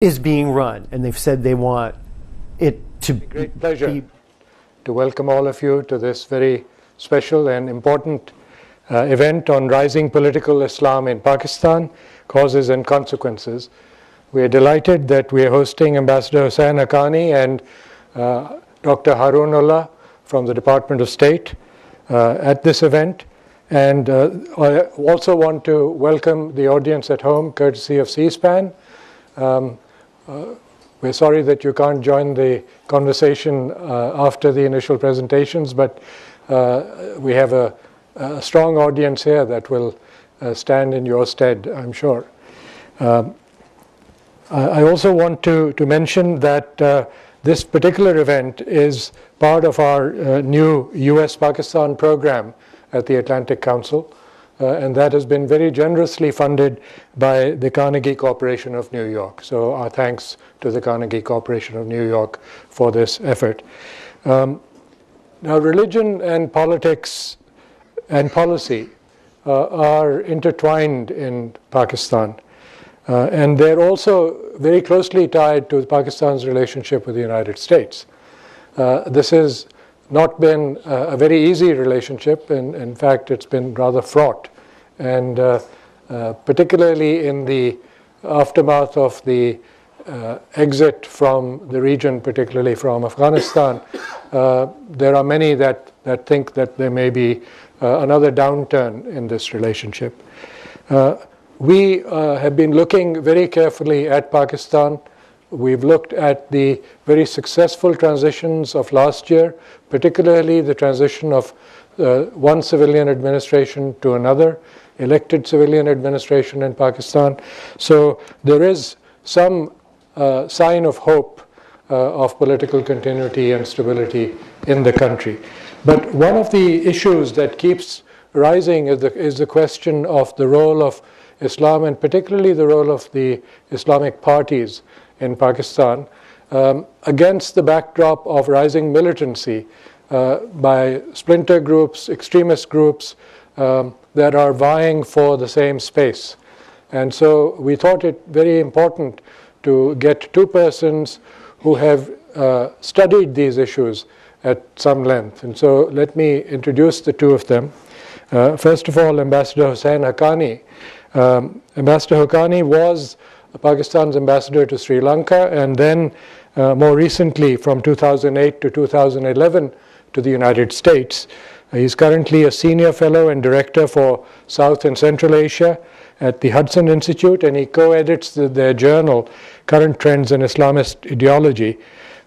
is being run, and they've said they want it to be. Great pleasure to welcome all of you to this very special and important event on rising political Islam in Pakistan, causes and consequences. We are delighted that we are hosting Ambassador Husain Haqqani and Dr. Haroon Ullah from the Department of State at this event. And I also want to welcome the audience at home, courtesy of C-SPAN. We're sorry that you can't join the conversation after the initial presentations, but we have a strong audience here that will stand in your stead, I'm sure. I also want to mention that this particular event is part of our new U.S. Pakistan program at the Atlantic Council, and that has been very generously funded by the Carnegie Corporation of New York. So our thanks to the Carnegie Corporation of New York for this effort. Now, religion and politics and policy are intertwined in Pakistan. And they're also very closely tied to Pakistan's relationship with the United States. This has not been a very easy relationship, and in fact it's been rather fraught. And particularly in the aftermath of the exit from the region, particularly from Afghanistan, there are many that think that there may be another downturn in this relationship. We have been looking very carefully at Pakistan. We've looked at the very successful transitions of last year, particularly the transition of one civilian administration to another, elected civilian administration in Pakistan. So there is some sign of hope of political continuity and stability in the country. But one of the issues that keeps rising is the question of the role of Islam, and particularly the role of the Islamic parties in Pakistan, against the backdrop of rising militancy by splinter groups, extremist groups that are vying for the same space. And so we thought it very important to get two persons who have studied these issues at some length. And so let me introduce the two of them. First of all, Ambassador Husain Haqqani. Ambassador Haqqani was Pakistan's ambassador to Sri Lanka, and then more recently from 2008 to 2011 to the United States. He's currently a senior fellow and director for South and Central Asia at the Hudson Institute, and he co-edits their journal, Current Trends in Islamist Ideology.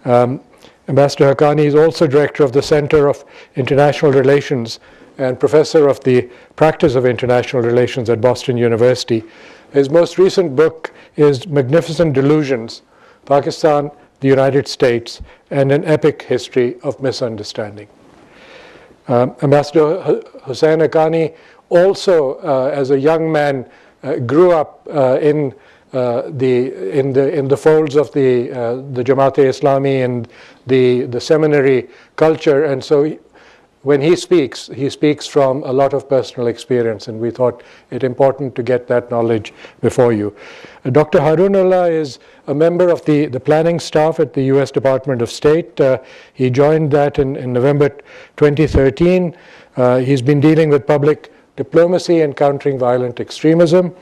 Ambassador Haqqani is also director of the Center of International Relations and professor of the practice of international relations at Boston University. His most recent book is Magnificent Delusions, Pakistan, the United States, and an Epic History of Misunderstanding. Ambassador Husain Haqqani also, as a young man, grew up in the folds of the Jamaat-e-Islami and the seminary culture, and so when he speaks from a lot of personal experience, and we thought it important to get that knowledge before you. Dr. Haroon Ullah is a member of the planning staff at the U.S. Department of State. He joined that in November 2013. He's been dealing with public diplomacy and countering violent extremism.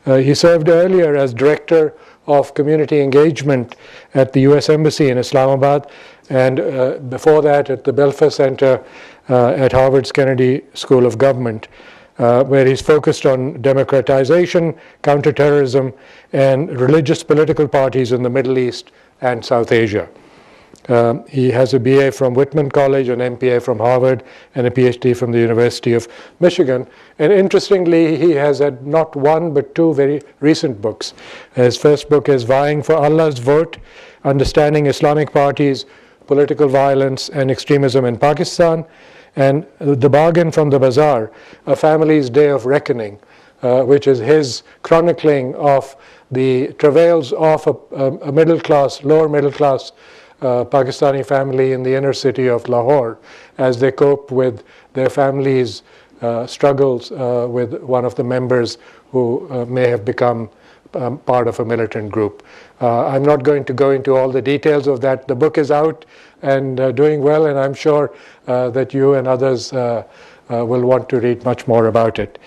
He served earlier as Director of Community Engagement at the U.S. Embassy in Islamabad, and before that at the Belfer Center at Harvard's Kennedy School of Government, where he's focused on democratization, counterterrorism, and religious political parties in the Middle East and South Asia. He has a BA from Whitman College, an MPA from Harvard, and a PhD from the University of Michigan. And interestingly, he has had not one but two very recent books. His first book is Vying for Allah's Vote, Understanding Islamic Parties, Political Violence and Extremism in Pakistan, and The Bargain from the Bazaar, A Family's Day of Reckoning, which is his chronicling of the travails of a middle-class, lower middle-class Pakistani family in the inner city of Lahore as they cope with their family's struggles with one of the members who may have become part of a militant group. I'm not going to go into all the details of that. The book is out and doing well, and I'm sure that you and others will want to read much more about it.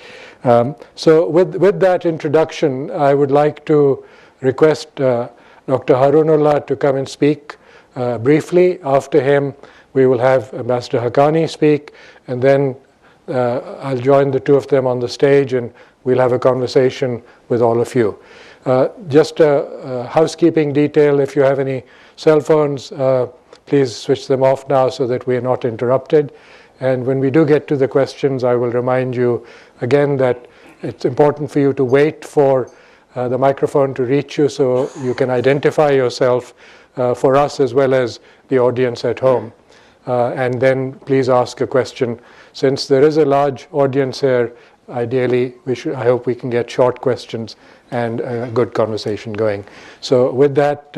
So with that introduction, I would like to request Dr. Haroon Ullah to come and speak briefly. After him, we will have Ambassador Haqqani speak, and then I'll join the two of them on the stage, and we'll have a conversation with all of you. Just a housekeeping detail: if you have any cell phones, please switch them off now so that we are not interrupted. And when we do get to the questions, I will remind you again that it's important for you to wait for the microphone to reach you so you can identify yourself for us as well as the audience at home. And then please ask a question. Since there is a large audience here, ideally, I hope we can get short questions and a good conversation going. So with that,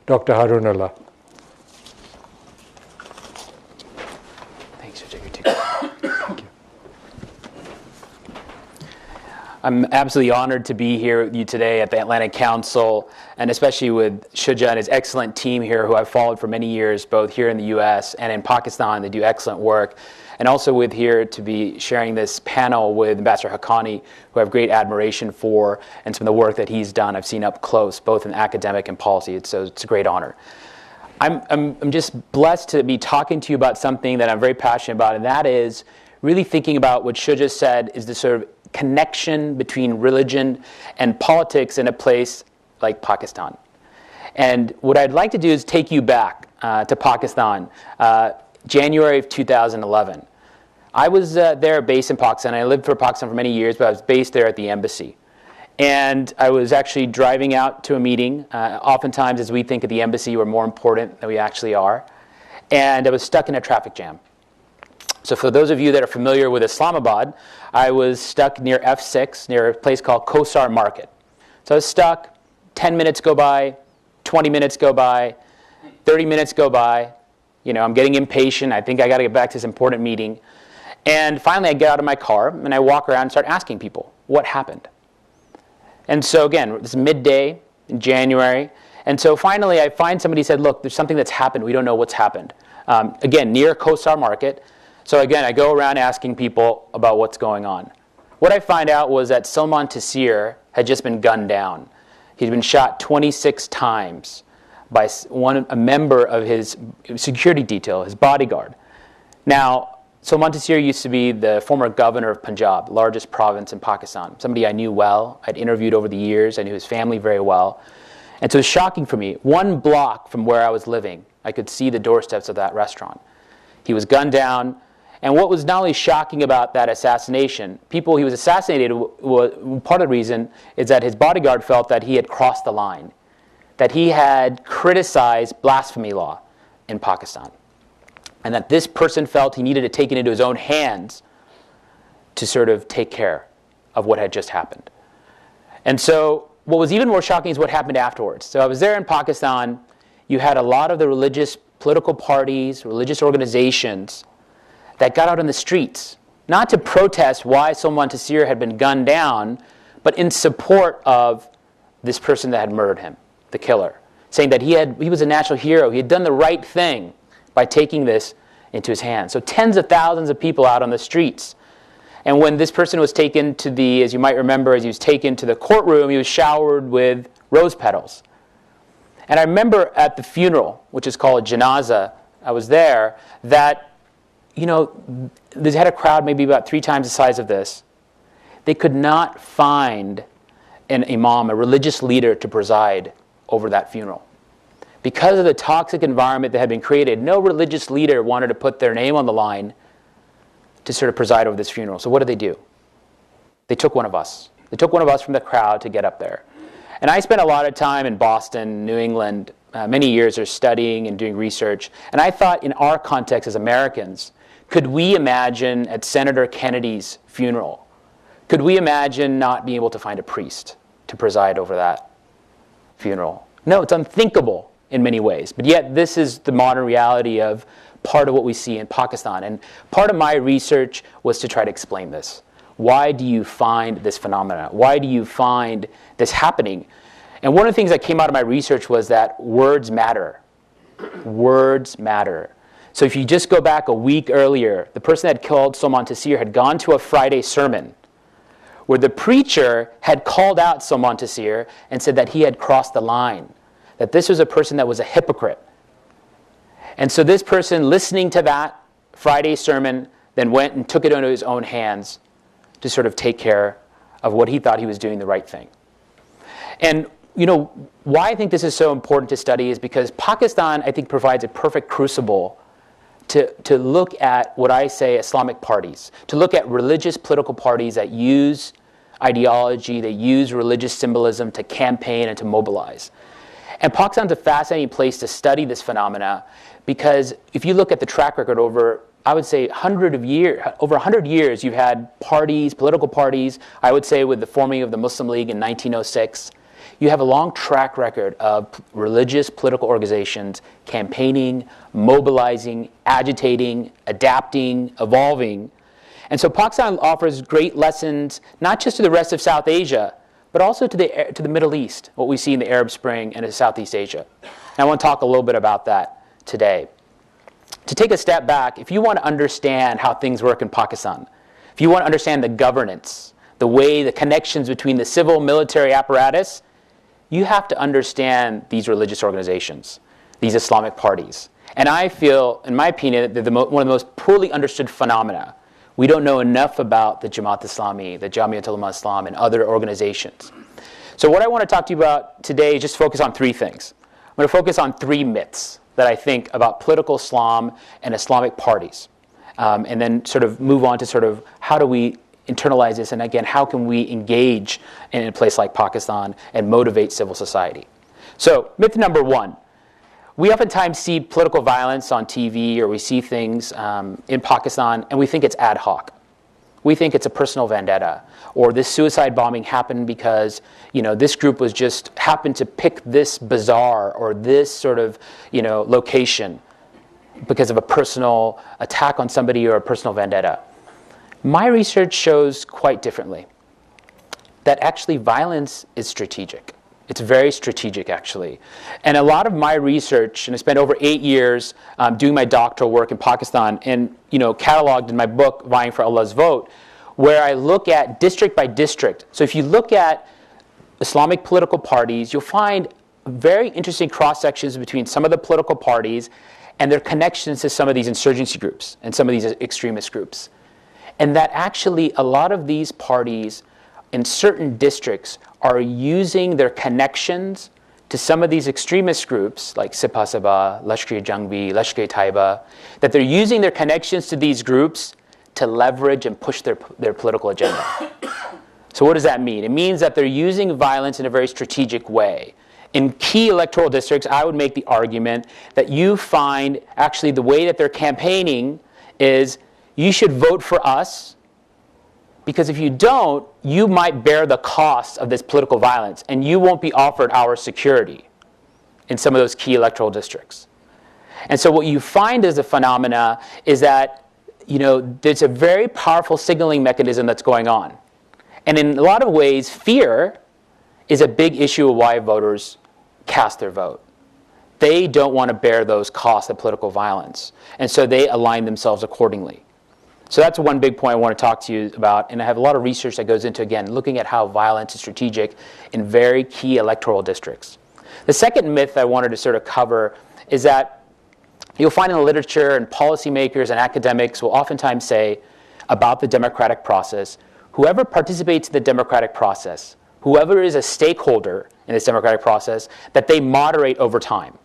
Dr. Haroon Ullah. Thanks, Shuja. Thank you. I'm absolutely honored to be here with you today at the Atlantic Council, and especially with Shuja and his excellent team here, who I've followed for many years, both here in the U.S. and in Pakistan. They do excellent work. And also with here to be sharing this panel with Ambassador Haqqani, who I have great admiration for, and some of the work that he's done I've seen up close, both in academic and policy. So it's a great honor. I'm just blessed to be talking to you about something that I'm very passionate about, and that is really thinking about what Shuja said is the sort of connection between religion and politics in a place like Pakistan. And what I'd like to do is take you back to Pakistan, January of 2011. I was there based in Pakistan. I lived for Pakistan for many years, but I was based there at the embassy. And I was actually driving out to a meeting. Oftentimes, as we think of the embassy, we're more important than we actually are. And I was stuck in a traffic jam. So for those of you that are familiar with Islamabad, I was stuck near F6, near a place called Kosar Market. So I was stuck. 10 minutes go by, 20 minutes go by, 30 minutes go by. You know, I'm getting impatient. I think I got to get back to this important meeting. And finally, I get out of my car, and I walk around and start asking people, what happened? And so again, this is midday in January. And so finally, I find somebody said, look, there's something that's happened. We don't know what's happened. Again, near Kosar Market. So again, I go around asking people about what's going on. What I find out was that Salman Taseer had just been gunned down. He'd been shot 26 times by a member of his security detail, his bodyguard. Now, Salman Taseer used to be the former governor of Punjab, the largest province in Pakistan, somebody I knew well. I'd interviewed over the years. I knew his family very well. And so it was shocking for me. 1 block from where I was living, I could see the doorsteps of that restaurant. He was gunned down. And what was not only shocking about that assassination, people he was assassinated, part of the reason is that his bodyguard felt that he had crossed the line, that he had criticized blasphemy law in Pakistan, and that this person felt he needed to take it into his own hands to sort of take care of what had just happened. And so what was even more shocking is what happened afterwards. So I was there in Pakistan. You had a lot of the religious political parties, religious organizations that got out on the streets, not to protest why Salman Taseer had been gunned down, but in support of this person that had murdered him, the killer, saying that he was a national hero. He had done the right thing by taking this into his hands. So tens of thousands of people out on the streets. And when this person was taken to the, as you might remember, as he was taken to the courtroom, he was showered with rose petals. And I remember at the funeral, which is called a janazah, I was there, that they had a crowd maybe about 3 times the size of this. They could not find an imam, a religious leader, to preside over that funeral. Because of the toxic environment that had been created, no religious leader wanted to put their name on the line to sort of preside over this funeral. So what did they do? They took one of us. They took one of us from the crowd to get up there. And I spent a lot of time in Boston, New England, many years of studying and doing research. And I thought in our context as Americans, could we imagine at Senator Kennedy's funeral, could we imagine not being able to find a priest to preside over that funeral? No, it's unthinkable in many ways. But yet this is the modern reality of part of what we see in Pakistan. And part of my research was to try to explain this. Why do you find this phenomena? Why do you find this happening? And one of the things that came out of my research was that words matter. Words matter. So if you just go back a week earlier, the person that killed Salman Taseer had gone to a Friday sermon where the preacher had called out Salman Taseer and said that he had crossed the line, that this was a person that was a hypocrite. And so this person, listening to that Friday sermon, then went and took it into his own hands to sort of take care of what he thought he was doing the right thing. And why I think this is so important to study is because Pakistan, I think, provides a perfect crucible to look at what I say Islamic parties, to look at religious political parties that use ideology, that use religious symbolism to campaign and to mobilize. And Pakistan's a fascinating place to study this phenomena because if you look at the track record over, I would say, over 100 years, you've had parties, political parties, I would say with the forming of the Muslim League in 1906, you have a long track record of religious political organizations campaigning, mobilizing, agitating, adapting, evolving. And so Pakistan offers great lessons, not just to the rest of South Asia, but also to the Middle East, what we see in the Arab Spring and in Southeast Asia. And I want to talk a little bit about that today. To take a step back, if you want to understand how things work in Pakistan, if you want to understand the governance, the connections between the civil military apparatus, you have to understand these religious organizations, these Islamic parties. And I feel, in my opinion, that they're one of the most poorly understood phenomena. We don't know enough about the Jamaat Islami, the Jamiat Ulama Islam, and other organizations. So what I want to talk to you about today is just focus on three things. I'm going to focus on three myths that I think about political Islam and Islamic parties. And then sort of move on to sort of how do we internalize this, and again, how can we engage in a place like Pakistan and motivate civil society? So, myth number one. We oftentimes see political violence on TV, or we see things in Pakistan, and we think it's ad hoc. We think it's a personal vendetta, or this suicide bombing happened because this group was just happened to pick this bazaar or this sort of location because of a personal attack on somebody or a personal vendetta. My research shows quite differently, that actually violence is strategic. It's very strategic, actually. And a lot of my research, and I spent over 8 years doing my doctoral work in Pakistan, and cataloged in my book, Vying for Allah's Vote, where I look at district by district. So if you look at Islamic political parties, you'll find very interesting cross-sections between some of the political parties and their connections to some of these insurgency groups and some of these extremist groups. And that actually a lot of these parties in certain districts are using their connections to some of these extremist groups like Sipah-Sabah, Lashkar-e-Jangvi, Lashkar-e-Taiba, that they're using their connections to these groups to leverage and push their political agenda. So what does that mean? It means that they're using violence in a very strategic way. In key electoral districts, I would make the argument that you find actually the way that they're campaigning is you should vote for us, because if you don't, you might bear the cost of this political violence, and you won't be offered our security in some of those key electoral districts. And so what you find as a phenomena is that there's a very powerful signaling mechanism that's going on. And in a lot of ways, fear is a big issue of why voters cast their vote. They don't want to bear those costs of political violence, and so they align themselves accordingly. So that's one big point I want to talk to you about, and I have a lot of research that goes into, again, looking at how violence is strategic in very key electoral districts. The second myth I wanted to sort of cover is that you'll find in the literature, and policymakers and academics will oftentimes say about the democratic process, whoever participates in the democratic process, whoever is a stakeholder in this democratic process, that they moderate over time.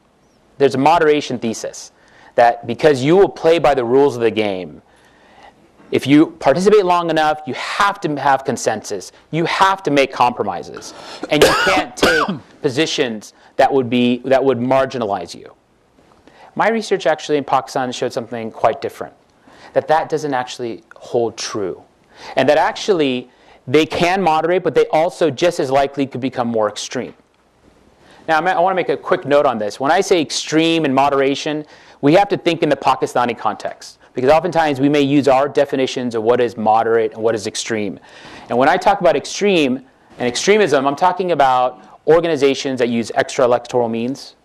There's a moderation thesis, that because you will play by the rules of the game, if you participate long enough, you have to have consensus. You have to make compromises. And you can't take positions that would marginalize you. My research actually in Pakistan showed something quite different, that doesn't actually hold true. And that actually they can moderate, but they also just as likely could become more extreme. Now, I want to make a quick note on this. When I say extreme and moderation, we have to think in the Pakistani context. because oftentimes we may use our definitions of what is moderate and what is extreme. And when I talk about extreme and extremism, I'm talking about organizations that use extra-electoral means,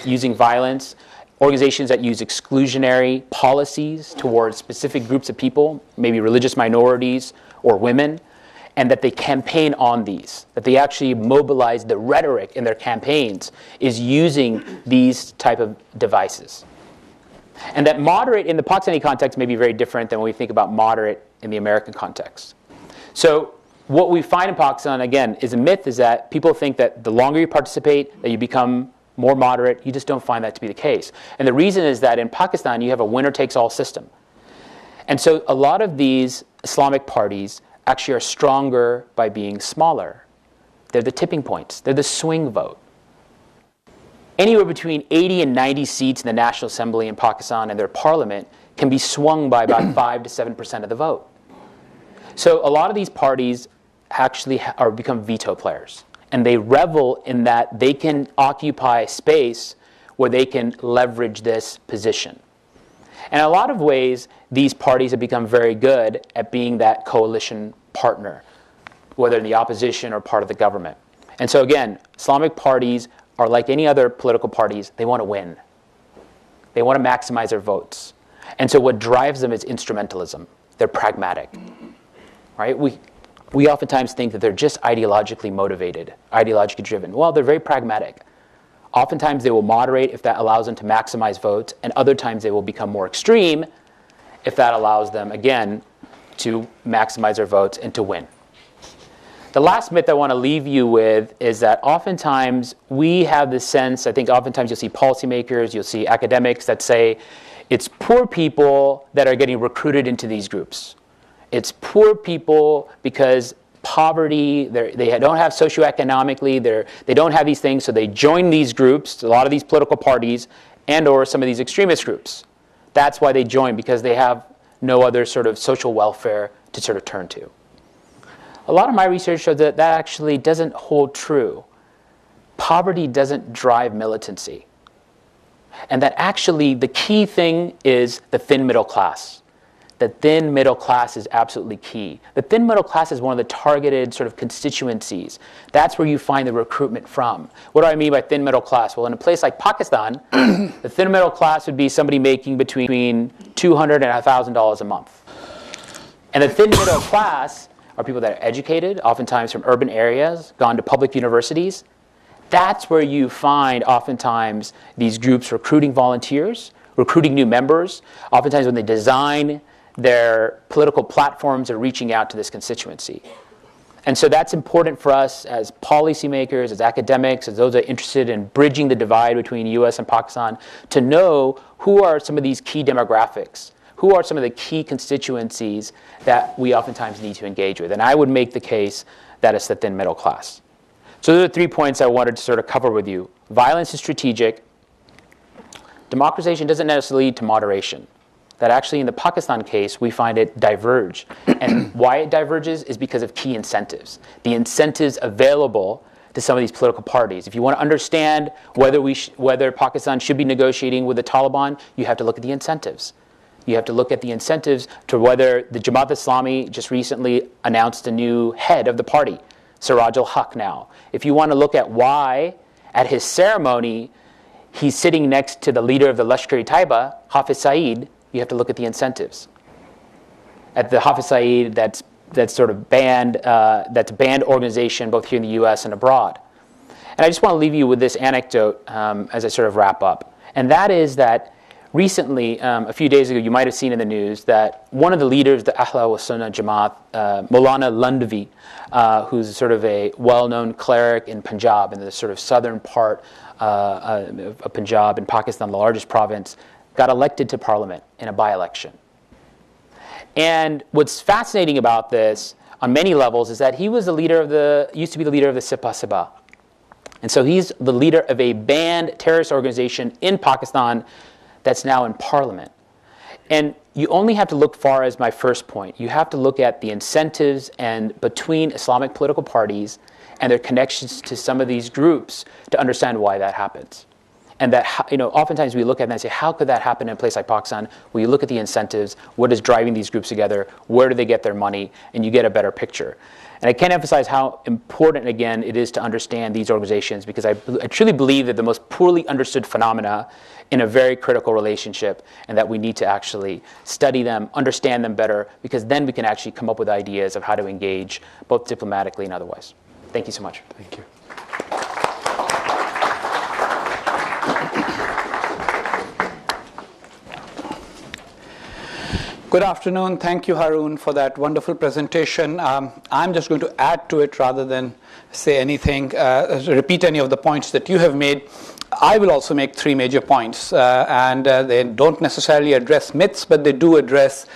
using violence, organizations that use exclusionary policies towards specific groups of people, maybe religious minorities or women, and that they campaign on these, that they actually mobilize the rhetoric in their campaigns is using these type of devices. And that moderate in the Pakistani context may be very different than when we think about moderate in the American context. So what we find in Pakistan, again, is a myth, is that people think that the longer you participate, that you become more moderate. You just don't find that to be the case. And the reason is that in Pakistan, you have a winner-takes-all system. And so a lot of these Islamic parties actually are stronger by being smaller. They're the tipping points. They're the swing vote. Anywhere between 80 and 90 seats in the National Assembly in Pakistan and their parliament can be swung by about 5 to 7% of the vote. So a lot of these parties actually become veto players. And they revel in that they can occupy space where they can leverage this position. And in a lot of ways, these parties have become very good at being that coalition partner, whether in the opposition or part of the government. And so again, Islamic parties are like any other political parties. They want to win. They want to maximize their votes. And so what drives them is instrumentalism. They're pragmatic, right? We oftentimes think that they're just ideologically motivated, ideologically driven. Well, they're very pragmatic. Oftentimes they will moderate if that allows them to maximize votes, and other times they will become more extreme if that allows them, again, to maximize their votes and to win. The last myth I want to leave you with is that oftentimes we have this sense, I think oftentimes you'll see policymakers, you'll see academics that say it's poor people that are getting recruited into these groups. It's poor people because poverty, they don't have socioeconomically, they don't have these things, so they join these groups, a lot of these political parties, and or some of these extremist groups. That's why they join, because they have no other sort of social welfare to sort of turn to. A lot of my research shows that that actually doesn't hold true. Poverty doesn't drive militancy. And that actually the key thing is the thin middle class. The thin middle class is absolutely key. The thin middle class is one of the targeted sort of constituencies. That's where you find the recruitment from. What do I mean by thin middle class? Well, in a place like Pakistan, the thin middle class would be somebody making between $200 and $1,000 a month. And the thin middle class are people that are educated, oftentimes from urban areas, gone to public universities. That's where you find oftentimes these groups recruiting volunteers, recruiting new members. Oftentimes when they design their political platforms are reaching out to this constituency. And so that's important for us as policymakers, as academics, as those that are interested in bridging the divide between U.S. and Pakistan, to know who are some of these key demographics, who are some of the key constituencies that we oftentimes need to engage with. And I would make the case that it's the thin middle class. So those are 3 points I wanted to sort of cover with you. Violence is strategic. Democratization doesn't necessarily lead to moderation. That actually in the Pakistan case, we find it diverge. And why it diverges is because of key incentives. The incentives available to some of these political parties. If you want to understand whether Pakistan should be negotiating with the Taliban, you have to look at the incentives. You have to look at the incentives to whether the Jamaat Islami just recently announced a new head of the party, Siraj al-Haq now. If you want to look at why, at his ceremony, he's sitting next to the leader of the Lashkar-e-Taiba, Hafiz Saeed, you have to look at the incentives. At the Hafiz Saeed, that's sort of banned organization both here in the U.S. and abroad. And I just want to leave you with this anecdote as I sort of wrap up. And that is that recently, a few days ago, you might have seen in the news that one of the leaders, the Ahl wa Sunnah Jamaat, Maulana Landvi, who's sort of a well-known cleric in Punjab, in the sort of southern part of Punjab in Pakistan, the largest province, got elected to parliament in a by-election. And what's fascinating about this on many levels is that he was used to be the leader of the Sipah Sabah. And so he's the leader of a banned terrorist organization in Pakistan that's now in parliament. And you only have to look far as my first point. You have to look at the incentives and between Islamic political parties and their connections to some of these groups to understand why that happens. And that, oftentimes we look at that and say, how could that happen in a place like Pakistan? Well, you look at the incentives, what is driving these groups together, where do they get their money, and you get a better picture. And I can't emphasize how important, again, it is to understand these organizations, because I truly believe that the most poorly understood phenomena in a very critical relationship, and that we need to actually study them, understand them better, because then we can actually come up with ideas of how to engage, both diplomatically and otherwise. Thank you so much. Thank you. Good afternoon. Thank you, Haroon, for that wonderful presentation. I'm just going to add to it rather than say anything, repeat any of the points that you have made. I will also make three major points, and they don't necessarily address myths, but they do address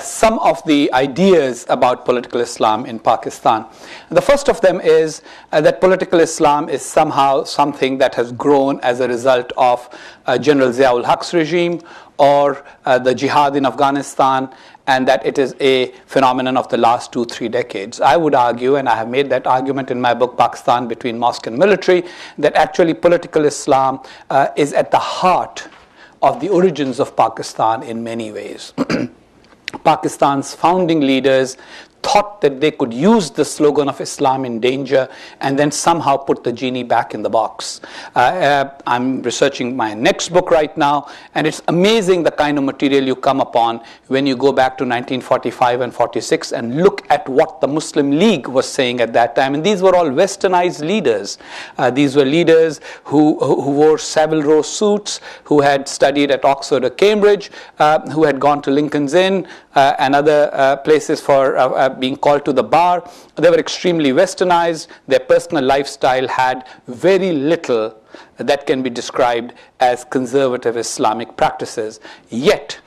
some of the ideas about political Islam in Pakistan. The first of them is that political Islam is somehow something that has grown as a result of General Zia-ul Haq's regime, or the jihad in Afghanistan, and that it is a phenomenon of the last 2-3 decades. I would argue, and I have made that argument in my book, Pakistan Between Mosque and Military, that actually political Islam is at the heart of the origins of Pakistan in many ways. Pakistan's founding leaders thought that they could use the slogan of Islam in danger and then somehow put the genie back in the box. I'm researching my next book right now, and it's amazing the kind of material you come upon when you go back to 1945 and 46 and look at what the Muslim League was saying at that time. And these were all westernized leaders. These were leaders who wore Savile Row suits, who had studied at Oxford or Cambridge, who had gone to Lincoln's Inn and other places for being called to the bar. They were extremely westernized. Their personal lifestyle had very little that can be described as conservative Islamic practices. Yet,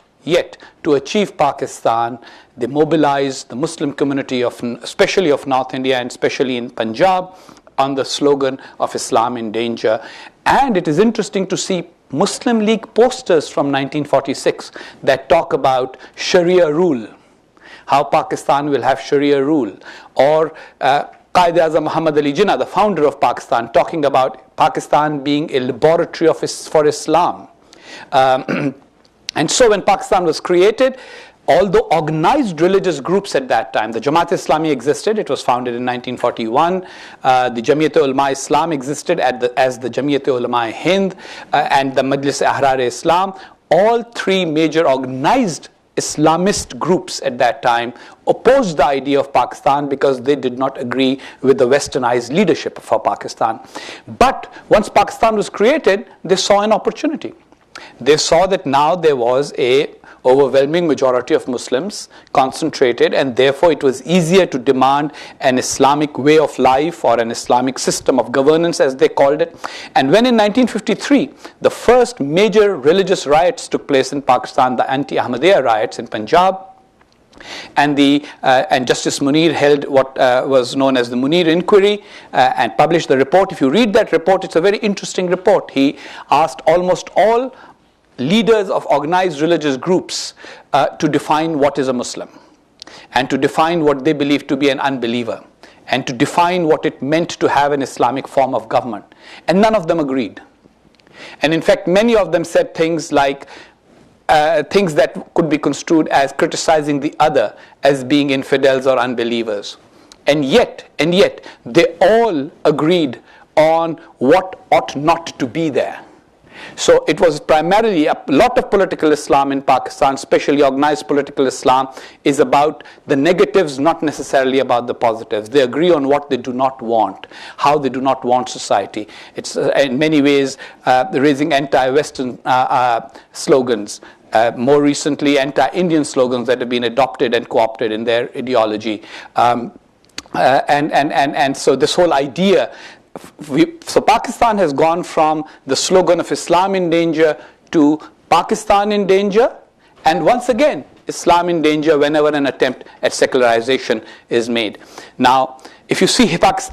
to achieve Pakistan, they mobilized the Muslim community, especially of North India and especially in Punjab, on the slogan of Islam in danger. And it is interesting to see Muslim League posters from 1946 that talk about Sharia rule, how Pakistan will have Sharia rule, or Qaid-e-Azam Muhammad Ali Jinnah, the founder of Pakistan, talking about Pakistan being a laboratory for Islam. And so when Pakistan was created, although organized religious groups at that time, the Jamaat-e-Islami existed, it was founded in 1941, the Jamiyat-e-Ulama Islam existed as the Jamiyat-e-Ulama Hind, and the Majlis-e-Ahrar-e-Islam, all three major organized Islamist groups at that time opposed the idea of Pakistan because they did not agree with the westernized leadership for Pakistan. But once Pakistan was created, they saw an opportunity. They saw that now there was a overwhelming majority of Muslims concentrated, and therefore it was easier to demand an Islamic way of life or an Islamic system of governance, as they called it. And when in 1953 the first major religious riots took place in Pakistan, the anti-Ahmadiyya riots in Punjab, and Justice Munir held what was known as the Munir Inquiry and published the report. If you read that report, it's a very interesting report. He asked almost all leaders of organized religious groups to define what is a Muslim, and to define what they believe to be an unbeliever, and to define what it meant to have an Islamic form of government. And none of them agreed. And in fact, many of them said things like things that could be construed as criticizing the other as being infidels or unbelievers. And yet, they all agreed on what ought not to be there. So it was primarily a lot of political Islam in Pakistan, especially organized political Islam, is about the negatives, not necessarily about the positives. They agree on what they do not want, how they do not want society. It's in many ways raising anti-Western slogans. More recently, anti-Indian slogans that have been adopted and co-opted in their ideology. And so this whole idea, so Pakistan has gone from the slogan of Islam in danger to Pakistan in danger, and once again, Islam in danger whenever an attempt at secularization is made. Now, if you see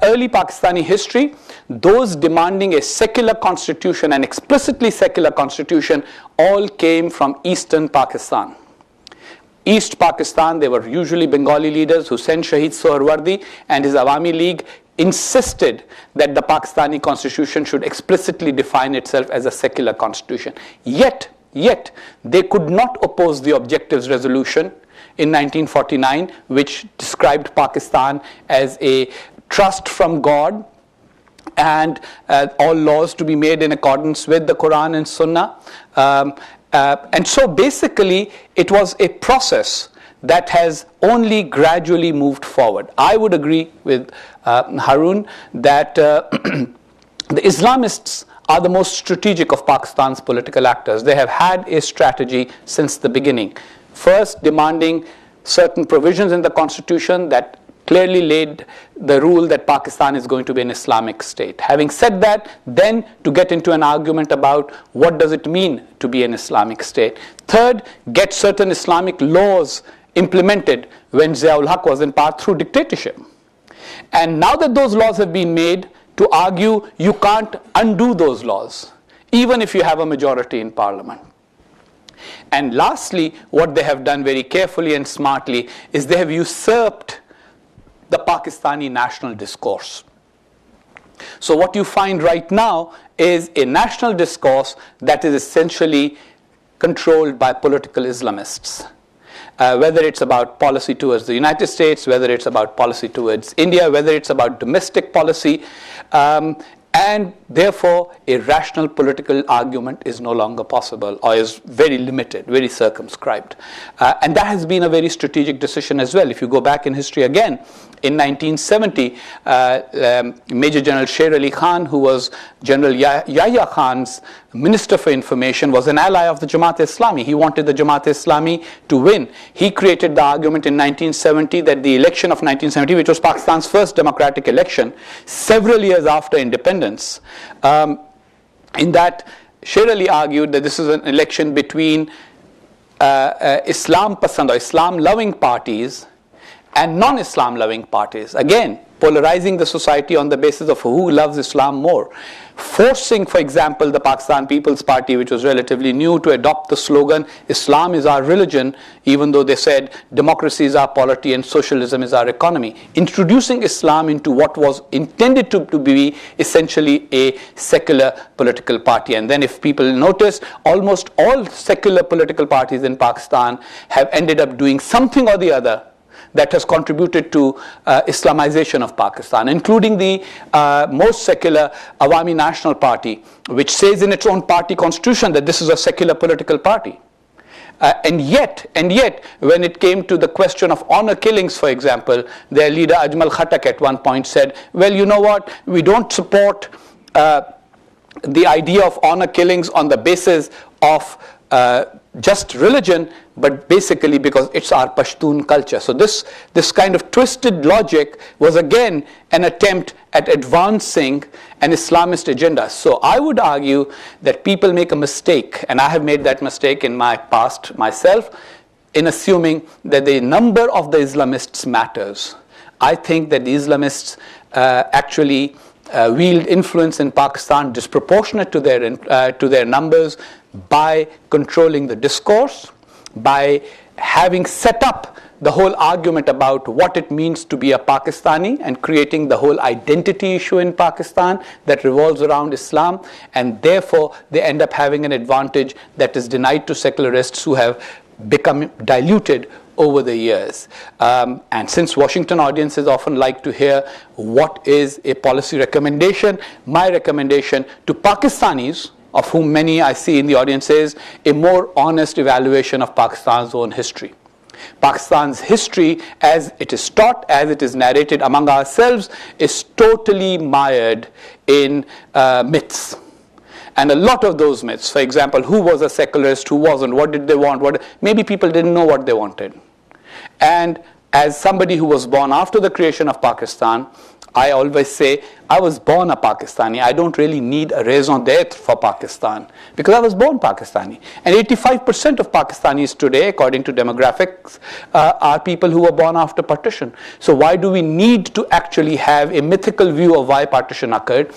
early Pakistani history, those demanding a secular constitution, an explicitly secular constitution, all came from eastern Pakistan. East Pakistan, they were usually Bengali leaders. Husain Shahid Sohrawardi and his Awami League insisted that the Pakistani constitution should explicitly define itself as a secular constitution. Yet they could not oppose the Objectives Resolution in 1949, which described Pakistan as a trust from God and all laws to be made in accordance with the Quran and Sunnah. And so basically it was a process that has only gradually moved forward. I would agree with Haroon that the Islamists are the most strategic of Pakistan's political actors. They have had a strategy since the beginning. First, demanding certain provisions in the constitution that clearly laid the rule that Pakistan is going to be an Islamic state. Having said that, then to get into an argument about what does it mean to be an Islamic state. Third, get certain Islamic laws implemented when Zia-ul Haq was in power through dictatorship. And now that those laws have been made, to argue you can't undo those laws, even if you have a majority in parliament. And lastly, what they have done very carefully and smartly is they have usurped the Pakistani national discourse. So what you find right now is a national discourse that is essentially controlled by political Islamists. Whether it's about policy towards the United States, whether it's about policy towards India, whether it's about domestic policy, and therefore a rational political argument is no longer possible, or is very limited, very circumscribed. And that has been a very strategic decision as well. If you go back in history again, in 1970, Major General Sher Ali Khan, who was General Yahya Khan's Minister for Information, was an ally of the Jamaat-e-Islami. He wanted the Jamaat-e-Islami to win. He created the argument in 1970 that the election of 1970, which was Pakistan's first democratic election, several years after independence, in that Sher Ali argued that this is an election between Islam Pasand or Islam loving parties and non-Islam loving parties, again polarizing the society on the basis of who loves Islam more, forcing, for example, the Pakistan People's Party, which was relatively new, to adopt the slogan, Islam is our religion, even though they said democracy is our polity and socialism is our economy, introducing Islam into what was intended to be essentially a secular political party. And then if people notice, almost all secular political parties in Pakistan have ended up doing something or the other that has contributed to Islamization of Pakistan, including the most secular Awami National Party, which says in its own party constitution that this is a secular political party. And yet, when it came to the question of honor killings, for example, their leader Ajmal Khattak at one point said, well, you know what, we don't support the idea of honor killings on the basis of just religion, but basically because it's our Pashtun culture. So this kind of twisted logic was again an attempt at advancing an Islamist agenda. So I would argue that people make a mistake, and I have made that mistake in my past myself, in assuming that the number of the Islamists matters. I think that the Islamists actually wield influence in Pakistan disproportionate to their numbers by controlling the discourse, by having set up the whole argument about what it means to be a Pakistani and creating the whole identity issue in Pakistan that revolves around Islam, and therefore they end up having an advantage that is denied to secularists who have become diluted over the years. And since Washington audiences often like to hear what is a policy recommendation, my recommendation to Pakistanis, of whom many I see in the audience, is a more honest evaluation of Pakistan's own history. Pakistan's history, as it is taught, as it is narrated among ourselves, is totally mired in myths. And a lot of those myths, for example, who was a secularist, who wasn't, what did they want, maybe people didn't know what they wanted. And as somebody who was born after the creation of Pakistan, I always say, I was born a Pakistani. I don't really need a raison d'etre for Pakistan, because I was born Pakistani. And 85% of Pakistanis today, according to demographics, are people who were born after partition. So why do we need to actually have a mythical view of why partition occurred?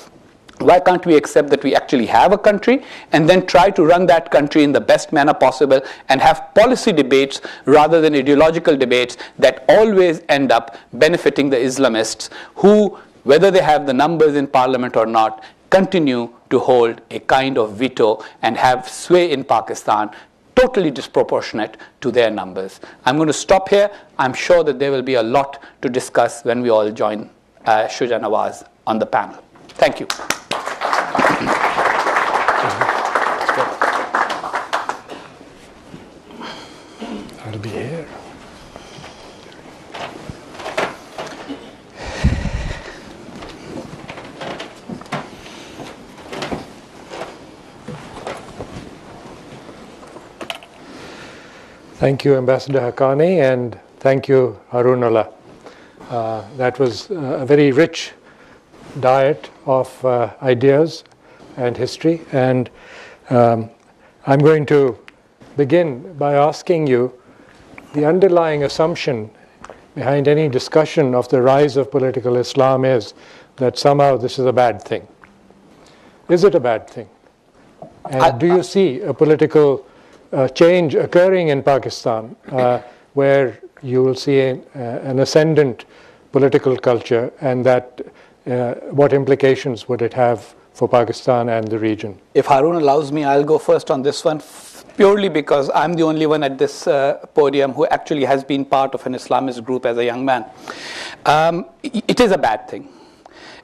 Why can't we accept that we actually have a country and then try to run that country in the best manner possible and have policy debates rather than ideological debates that always end up benefiting the Islamists, who whether they have the numbers in parliament or not, continue to hold a kind of veto and have sway in Pakistan totally disproportionate to their numbers. I'm going to stop here. I'm sure that there will be a lot to discuss when we all join Shuja Nawaz on the panel. Thank you. I'll be here. Thank you, Ambassador Haqqani, and thank you, Haroon Ullah. That was a very rich diet of ideas and history, and I'm going to begin by asking you the underlying assumption behind any discussion of the rise of political Islam is that somehow this is a bad thing. Is it a bad thing? And do you see a political change occurring in Pakistan where you will see an ascendant political culture, and that what implications would it have for Pakistan and the region? If Haroon allows me, I'll go first on this one, purely because I'm the only one at this podium who actually has been part of an Islamist group as a young man. It is a bad thing.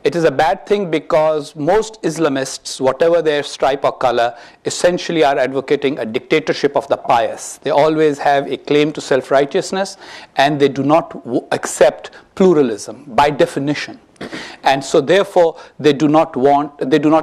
It is a bad thing because most Islamists, whatever their stripe or color, essentially are advocating a dictatorship of the pious. They always have a claim to self-righteousness, and they do not accept pluralism by definition. And so therefore they do not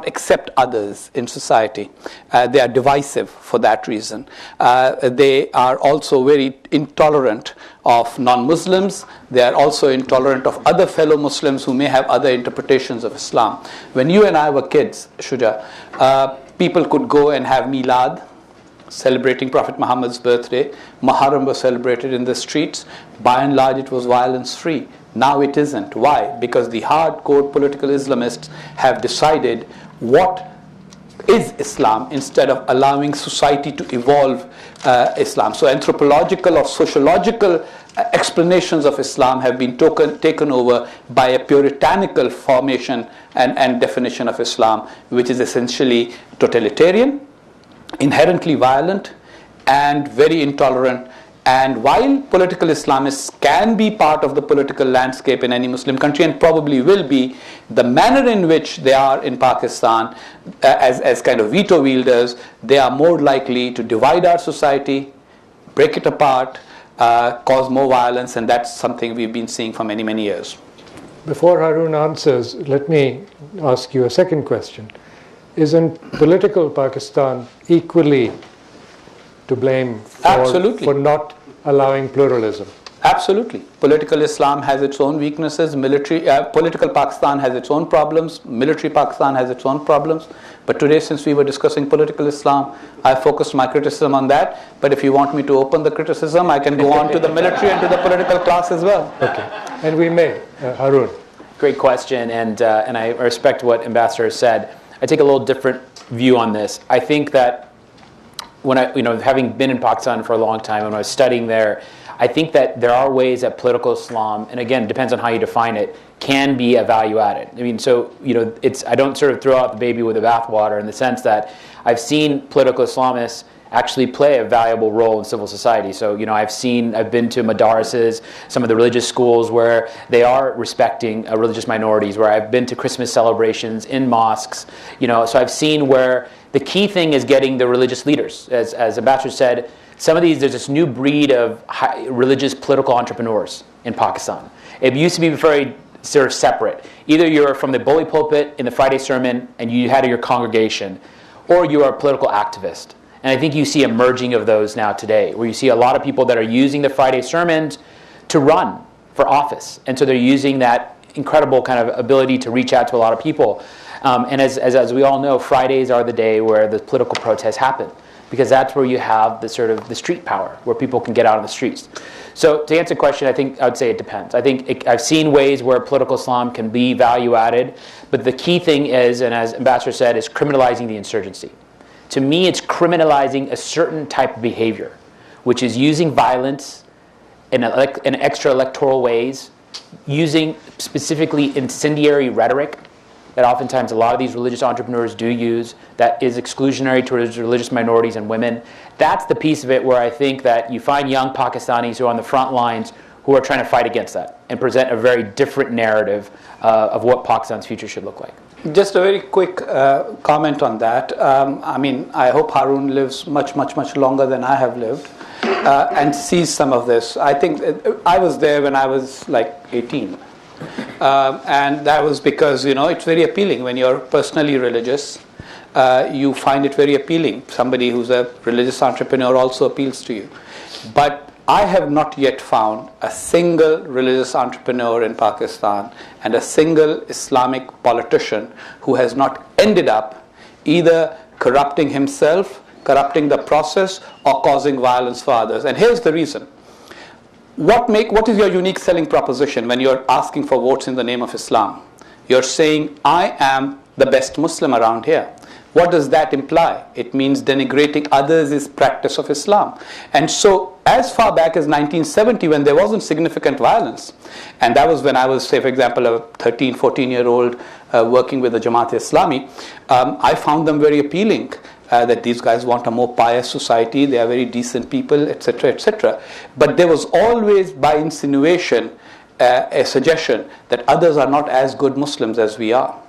accept others in society. They are divisive for that reason. They are also very intolerant of non-Muslims. They are also intolerant of other fellow Muslims who may have other interpretations of Islam. When you and I were kids, Shuja, people could go and have Milad, celebrating Prophet Muhammad's birthday. Muharram was celebrated in the streets. By and large, it was violence-free. Now it isn't. Why? Because the hardcore political Islamists have decided what is Islam instead of allowing society to evolve Islam. So anthropological or sociological explanations of Islam have been taken over by a puritanical formation and definition of Islam, which is essentially totalitarian, inherently violent, and very intolerant. And while political Islamists can be part of the political landscape in any Muslim country, and probably will be, the manner in which they are in Pakistan as kind of veto wielders, they are more likely to divide our society, break it apart, cause more violence, and that's something we've been seeing for many, many years. Before Haroon answers, let me ask you a second question. Isn't political Pakistan equally to blame for not allowing pluralism? Absolutely. Political Islam has its own weaknesses. Political Pakistan has its own problems. Military Pakistan has its own problems. But today, since we were discussing political Islam, I focused my criticism on that. But if you want me to open the criticism, I can go on to the military and to the political class as well. Okay. And we may. Haroon. Great question, and I respect what Ambassador said. I take a little different view on this. I think that when having been in Pakistan for a long time, when I was studying there, I think that there are ways that political Islam, and again, it depends on how you define it, can be a value added. I mean, so, I don't sort of throw out the baby with the bathwater in the sense that I've seen political Islamists actually play a valuable role in civil society. So, I've been to madarises, some of the religious schools where they are respecting religious minorities, where I've been to Christmas celebrations in mosques, so I've seen where the key thing is getting the religious leaders. As Ambassador said, there's this new breed of religious political entrepreneurs in Pakistan. It used to be very sort of separate. Either you're from the bully pulpit in the Friday sermon and you had your congregation, or you are a political activist. And I think you see a merging of those now today, where you see a lot of people that are using the Friday sermons to run for office. And so they're using that incredible kind of ability to reach out to a lot of people. And as we all know, Fridays are the day where the political protests happen, because that's where you have the sort of the street power, where people can get out on the streets. So to answer the question, I would say it depends. I think I've seen ways where political Islam can be value added, but the key thing is, and as Ambassador said, is criminalizing the insurgency. To me, it's criminalizing a certain type of behavior, which is using violence in extra electoral ways using specifically incendiary rhetoric that oftentimes a lot of these religious entrepreneurs do use that is exclusionary towards religious minorities and women. That's the piece of it where I think that you find young Pakistanis who are on the front lines who are trying to fight against that and present a very different narrative of what Pakistan's future should look like. Just a very quick comment on that. I hope Haroon lives much longer than I have lived and sees some of this. I think I was there when I was like 18. And that was because, it's very appealing when you're personally religious. You find it very appealing. Somebody who's a religious entrepreneur also appeals to you. But I have not yet found a single religious entrepreneur in Pakistan and a single Islamic politician who has not ended up either corrupting himself, corrupting the process, or causing violence for others. And here's the reason. What is your unique selling proposition when you're asking for votes in the name of Islam? You're saying, I am the best Muslim around here. What does that imply? It means denigrating others is practice of Islam. And so as far back as 1970, when there wasn't significant violence, and that was when I was, say, for example, a 13, 14-year-old working with the Jamaat-e-Islami, I found them very appealing. That these guys want a more pious society, they are very decent people, etc., etc. But there was always, by insinuation, a suggestion that others are not as good Muslims as we are.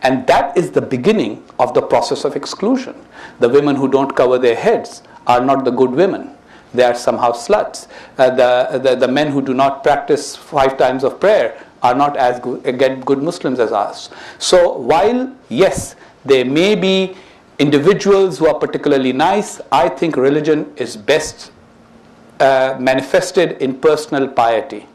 And that is the beginning of the process of exclusion. The women who don't cover their heads are not the good women. They are somehow sluts. The men who do not practice 5 times of prayer are not as good Muslims as us. So while, yes, there may be individuals who are particularly nice, I think religion is best manifested in personal piety.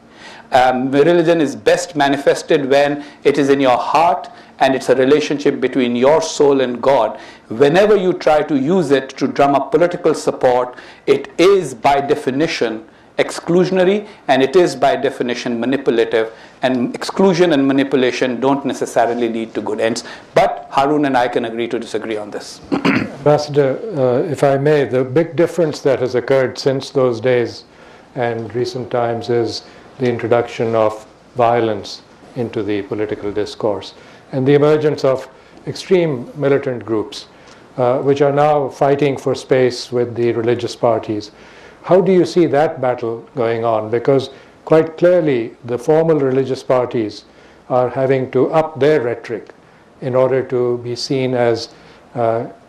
Religion is best manifested when it is in your heart and it's a relationship between your soul and God. Whenever you try to use it to drum up political support, it is by definition exclusionary, and it is by definition manipulative, and exclusion and manipulation don't necessarily lead to good ends. But Haroon and I can agree to disagree on this. Ambassador, if I may, the big difference that has occurred since those days and recent times is the introduction of violence into the political discourse and the emergence of extreme militant groups which are now fighting for space with the religious parties. How do you see that battle going on? Because quite clearly the formal religious parties are having to up their rhetoric in order to be seen as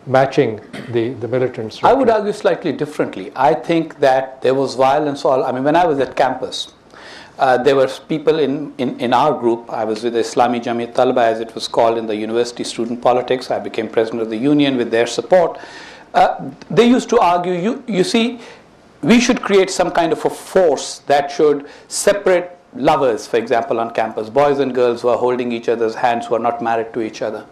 matching the militants. I would argue slightly differently. I think that there was violence when I was at campus, there were people in our group. I was with the Islami Jamiat Talaba, as it was called in the university student politics. I became president of the union with their support. They used to argue, you see, we should create some kind of a force that should separate lovers, for example, on campus, boys and girls who are holding each other's hands, who are not married to each other.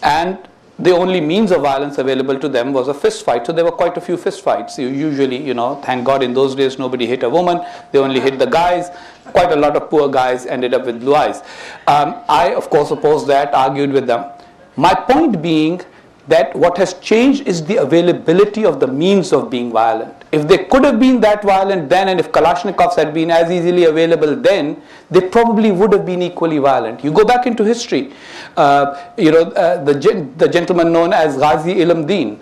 And the only means of violence available to them was a fist fight. So there were quite a few fist fights. Usually, thank God in those days nobody hit a woman. They only hit the guys. Quite a lot of poor guys ended up with blue eyes. I, of course, opposed that, argued with them. My point being that what has changed is the availability of the means of being violent. If they could have been that violent then, and if Kalashnikovs had been as easily available then, they probably would have been equally violent. You go back into history, the gentleman known as Ghazi Ilm Deen.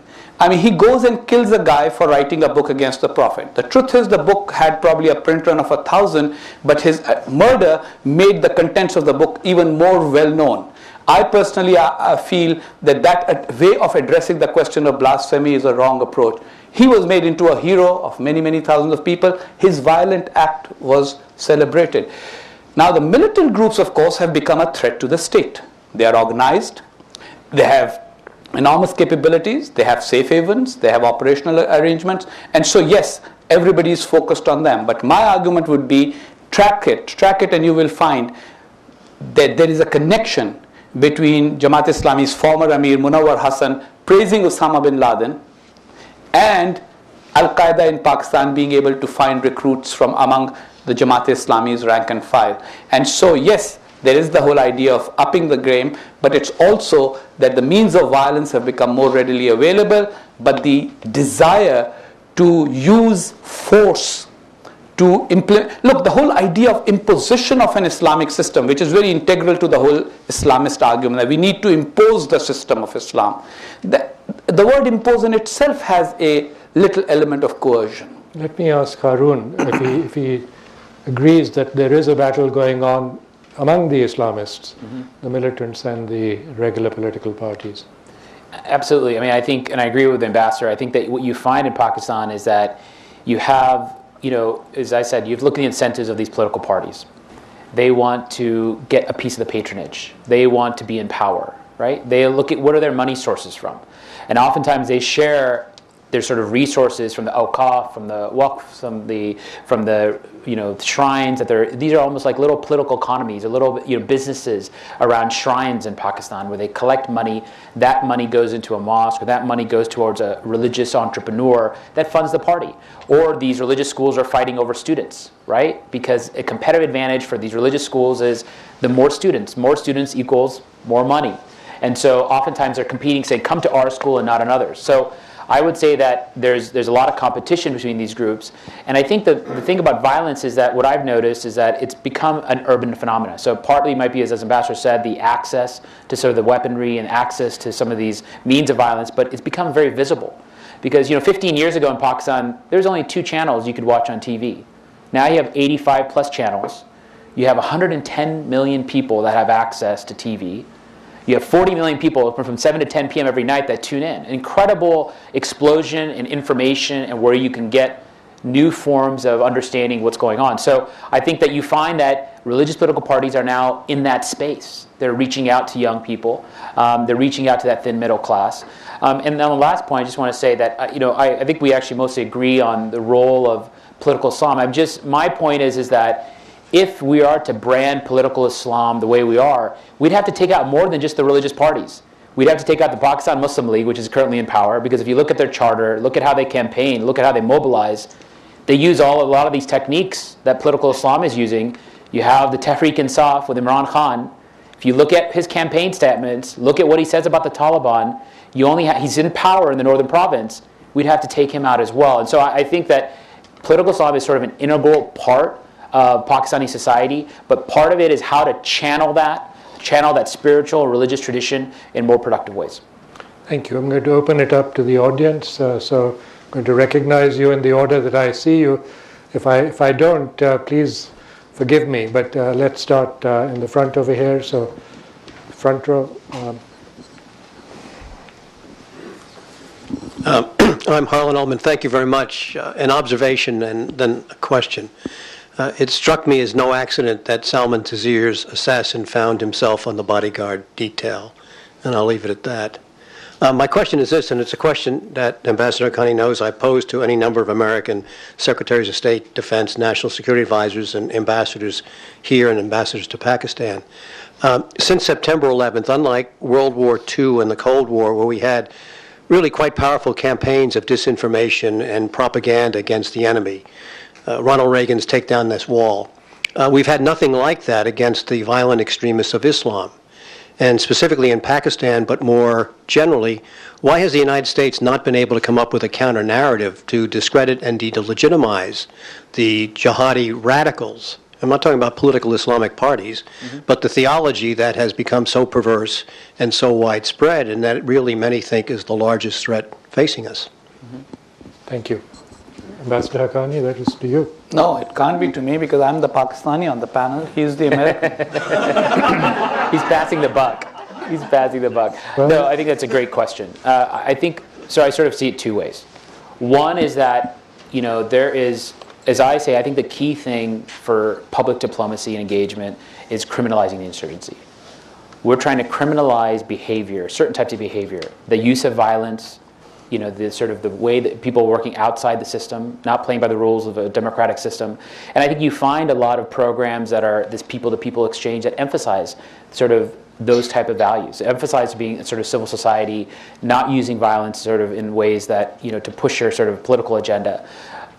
He goes and kills a guy for writing a book against the Prophet. The truth is the book had probably a print run of 1,000, but his murder made the contents of the book even more well known. I personally feel that way of addressing the question of blasphemy is a wrong approach. He was made into a hero of many, many thousands of people. His violent act was celebrated. Now the militant groups, of course, have become a threat to the state. They are organized. They have enormous capabilities. They have safe havens. They have operational arrangements. And so, yes, everybody is focused on them. But my argument would be track it, and you will find that there is a connection between Jamaat-e-Islami's former Amir Munawwar Hassan praising Osama bin Laden and Al-Qaeda in Pakistan being able to find recruits from among the Jamaat-e-Islami's rank and file. And so, yes, there is the whole idea of upping the game, but it's also that the means of violence have become more readily available, but the desire to use force to implement. Look, the whole idea of imposition of an Islamic system, which is very integral to the whole Islamist argument, that we need to impose the system of Islam. The word impose in itself has a little element of coercion. Let me ask Haroon if he agrees that there is a battle going on among the Islamists, the militants and the regular political parties. Absolutely. I mean, I think, and I agree with the ambassador, I think that what you find in Pakistan is that you have, as I said, you look at the incentives of these political parties. They want to get a piece of the patronage. They want to be in power, right? They look at what are their money sources from. And oftentimes they share their sort of resources from the awqaf, from the waqf, from the shrines. These are almost like little political economies, or little businesses around shrines in Pakistan, where they collect money. That money goes into a mosque, or that money goes towards a religious entrepreneur that funds the party. Or these religious schools are fighting over students, right? Because a competitive advantage for these religious schools is the more students equals more money. And so oftentimes they're competing, saying, come to our school and not another's. So I would say that there's a lot of competition between these groups. And I think the thing about violence is that what I've noticed is that it's become an urban phenomenon. So partly it might be, as Ambassador said, the access to sort of the weaponry and access to some of these means of violence, but it's become very visible. Because 15 years ago in Pakistan, there was only 2 channels you could watch on TV. Now you have 85 plus channels. You have 110 million people that have access to TV. You have 40 million people from 7 to 10 p.m. every night that tune in. An incredible explosion in information and where you can get new forms of understanding what's going on. So I think that you find that religious political parties are now in that space. They're reaching out to young people. They're reaching out to that thin middle class. And then the last point, I just want to say that I think we actually mostly agree on the role of political Islam. My point is that if we are to brand political Islam the way we are, we'd have to take out more than just the religious parties. We'd have to take out the Pakistan Muslim League, which is currently in power, because if you look at their charter, look at how they campaign, look at how they mobilize, they use a lot of these techniques that political Islam is using. You have the Tehreek-e-Insaf with Imran Khan. If you look at his campaign statements, look at what he says about the Taliban, he's in power in the northern province, we'd have to take him out as well. And so I think that political Islam is sort of an integral part of Pakistani society, but part of it is how to channel that spiritual religious tradition in more productive ways. Thank you. I'm going to open it up to the audience. So I'm going to recognize you in the order that I see you. If I don't, please forgive me. But let's start in the front over here. So front row. I'm Harlan Ullman. Thank you very much. An observation and then a question. It struck me as no accident that Salman Tazir's assassin found himself on the bodyguard detail, and I'll leave it at that. My question is this, and it's a question that Ambassador Haqqani knows I pose to any number of American Secretaries of State, Defense, National Security Advisors, and ambassadors here and ambassadors to Pakistan. Since September 11th, unlike World War II and the Cold War, where we had really quite powerful campaigns of disinformation and propaganda against the enemy, Ronald Reagan's Take Down This Wall. We've had nothing like that against the violent extremists of Islam. And specifically in Pakistan, but more generally, why has the United States not been able to come up with a counter-narrative to discredit and delegitimize the jihadi radicals? I'm not talking about political Islamic parties, but the theology that has become so perverse and so widespread, and that really many think is the largest threat facing us. Thank you. Ambassador Haqqani, that is to you. No, it can't be to me because I'm the Pakistani on the panel. He's the American. He's passing the buck. Well, No, I think that's a great question. I think, so I sort of see it 2 ways. One is that, there is, as I say, I think the key thing for public diplomacy and engagement is criminalizing the insurgency. We're trying to criminalize behavior, certain types of behavior, the use of violence, the way that people are working outside the system, not playing by the rules of a democratic system. And I think you find a lot of programs that are this people-to-people exchange that emphasize sort of those type of values, emphasize being sort of civil society, not using violence sort of in ways that, to push your sort of political agenda.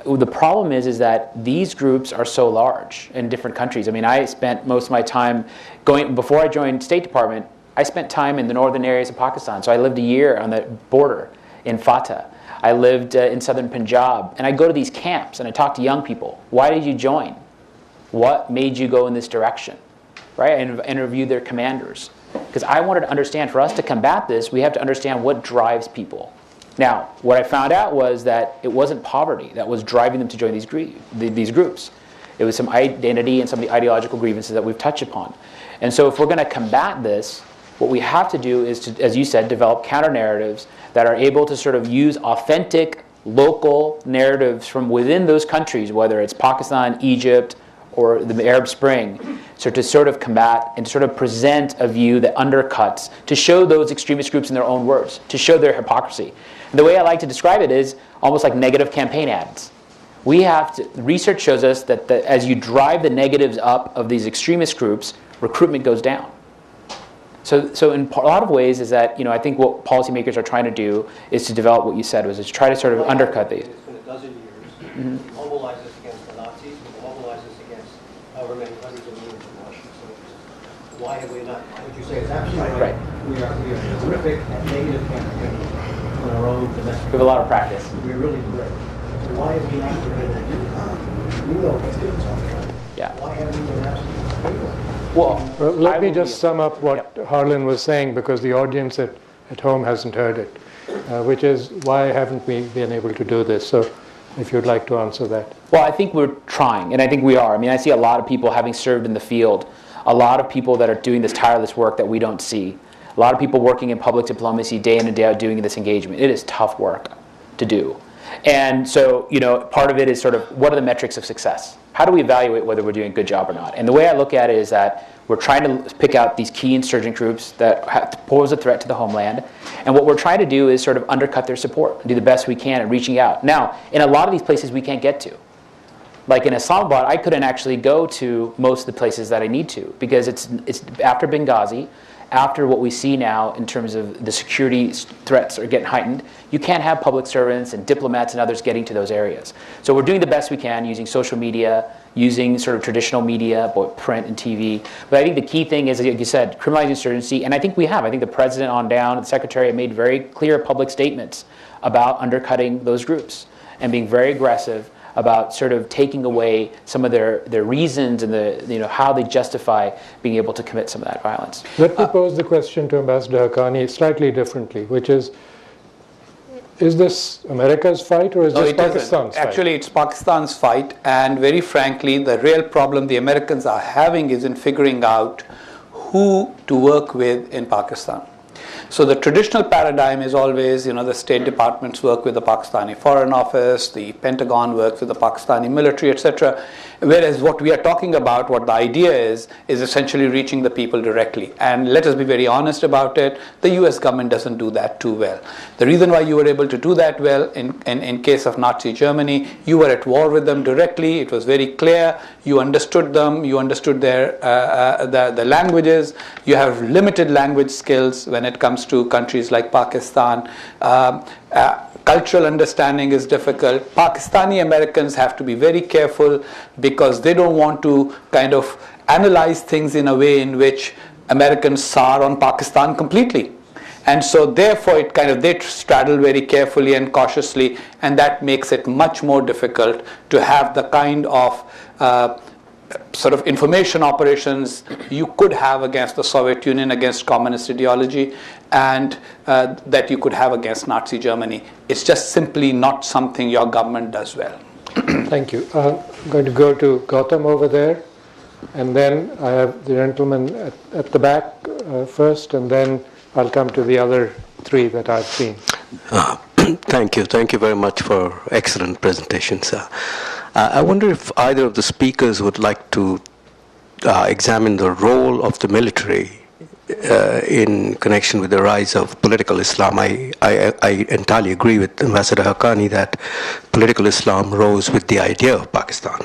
The problem is that these groups are so large in different countries. I mean, I spent most of my time before I joined State Department, I spent time in the northern areas of Pakistan. So I lived a year on the border in Fatah. I lived in southern Punjab, and I go to these camps and I talk to young people. Why did you join? What made you go in this direction? Right? I interview their commanders. Because I wanted to understand, for us to combat this, we have to understand what drives people. Now, what I found out was that it wasn't poverty that was driving them to join these groups. It was some identity and some of the ideological grievances that we've touched upon. And so if we're going to combat this, what we have to do is to, as you said, develop counter-narratives that are able to sort of use authentic, local narratives from within those countries, whether it's Pakistan, Egypt, or the Arab Spring, so to sort of combat and sort of present a view that undercuts, to show those extremist groups in their own words, to show their hypocrisy. And the way I like to describe it is almost like negative campaign ads. We have to, research shows us that as you drive the negatives up of these extremist groups, recruitment goes down. So in a lot of ways is that, I think what policymakers are trying to do is to develop what you said, was to try to sort of undercut these. It's been a dozen years. Mobilize us against the Nazis, mobilize us against however many hundreds of millions of Russians. So why have we not? What you say is absolutely right. We are terrific at negative campaigning on our own domestic. We have a lot of practice. We're really great. So why have we not been able to do that? We know what's doing something. Yeah. Why haven't we been absolutely able? Well, let me just sum up what Harlan was saying, because the audience at home hasn't heard it, which is, why haven't we been able to do this? So if you'd like to answer that. Well, I think we're trying, and I think we are. I mean, I see a lot of people having served in the field, a lot of people that are doing this tireless work that we don't see, a lot of people working in public diplomacy day in and day out doing this engagement. It is tough work to do. And so, part of it is sort of, what are the metrics of success? How do we evaluate whether we're doing a good job or not? And the way I look at it is that we're trying to pick out these key insurgent groups that pose a threat to the homeland. And what we're trying to do is sort of undercut their support and do the best we can at reaching out. Now, in a lot of these places we can't get to. Like in Islamabad, I couldn't actually go to most of the places that I need to, because it's after Benghazi, after what we see now in terms of the security threats are getting heightened, you can't have public servants and diplomats and others getting to those areas. So we're doing the best we can using social media, using sort of traditional media, both print and TV. But I think the key thing is, like you said, criminalizing insurgency, and I think we have. I think the president on down, the secretary have made very clear public statements about undercutting those groups and being very aggressive about sort of taking away some of their reasons and how they justify being able to commit some of that violence. Let me pose the question to Ambassador Haqqani slightly differently, which is this America's fight, or is this Pakistan's fight? Actually, it's Pakistan's fight, and very frankly, the real problem the Americans are having is in figuring out who to work with in Pakistan. So the traditional paradigm is always, the State Departments work with the Pakistani Foreign Office, the Pentagon works with the Pakistani military, etc. Whereas what we are talking about, what the idea is essentially reaching the people directly. And let us be very honest about it, the US government doesn't do that too well. The reason why you were able to do that well in case of Nazi Germany, you were at war with them directly, it was very clear, you understood them, you understood their the languages, you have limited language skills when it comes to countries like Pakistan. Cultural understanding is difficult. Pakistani Americans have to be very careful because they don't want to kind of analyze things in a way in which Americans sour on Pakistan completely. And so therefore they straddle very carefully and cautiously, and that makes it much more difficult to have the kind of sort of information operations you could have against the Soviet Union, against communist ideology, and that you could have against Nazi Germany. It's just simply not something your government does well. Thank you. I'm going to go to Gautam over there, and then I have the gentleman at the back first, and then I'll come to the other three that I've seen. Thank you. Thank you very much for excellent presentation, sir. I wonder if either of the speakers would like to examine the role of the military in connection with the rise of political Islam. I entirely agree with Ambassador Haqqani that political Islam rose with the idea of Pakistan.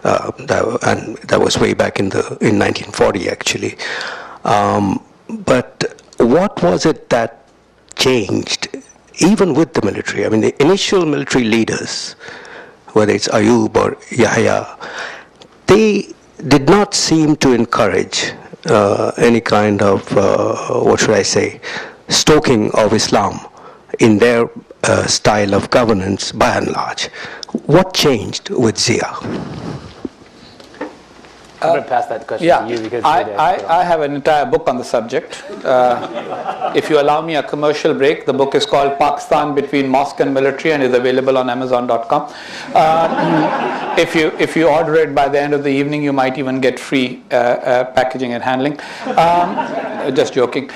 And that was way back in 1940, actually. But what was it that changed, even with the military? I mean, the initial military leaders, whether it's Ayub or Yahya, they did not seem to encourage any kind of, stoking of Islam in their style of governance by and large. What changed with Zia? I'm going to pass that question Yeah, to you because I have an entire book on the subject. If you allow me a commercial break, the book is called Pakistan Between Mosque and Military and is available on Amazon.com. If you order it by the end of the evening, you might even get free packaging and handling. Just joking.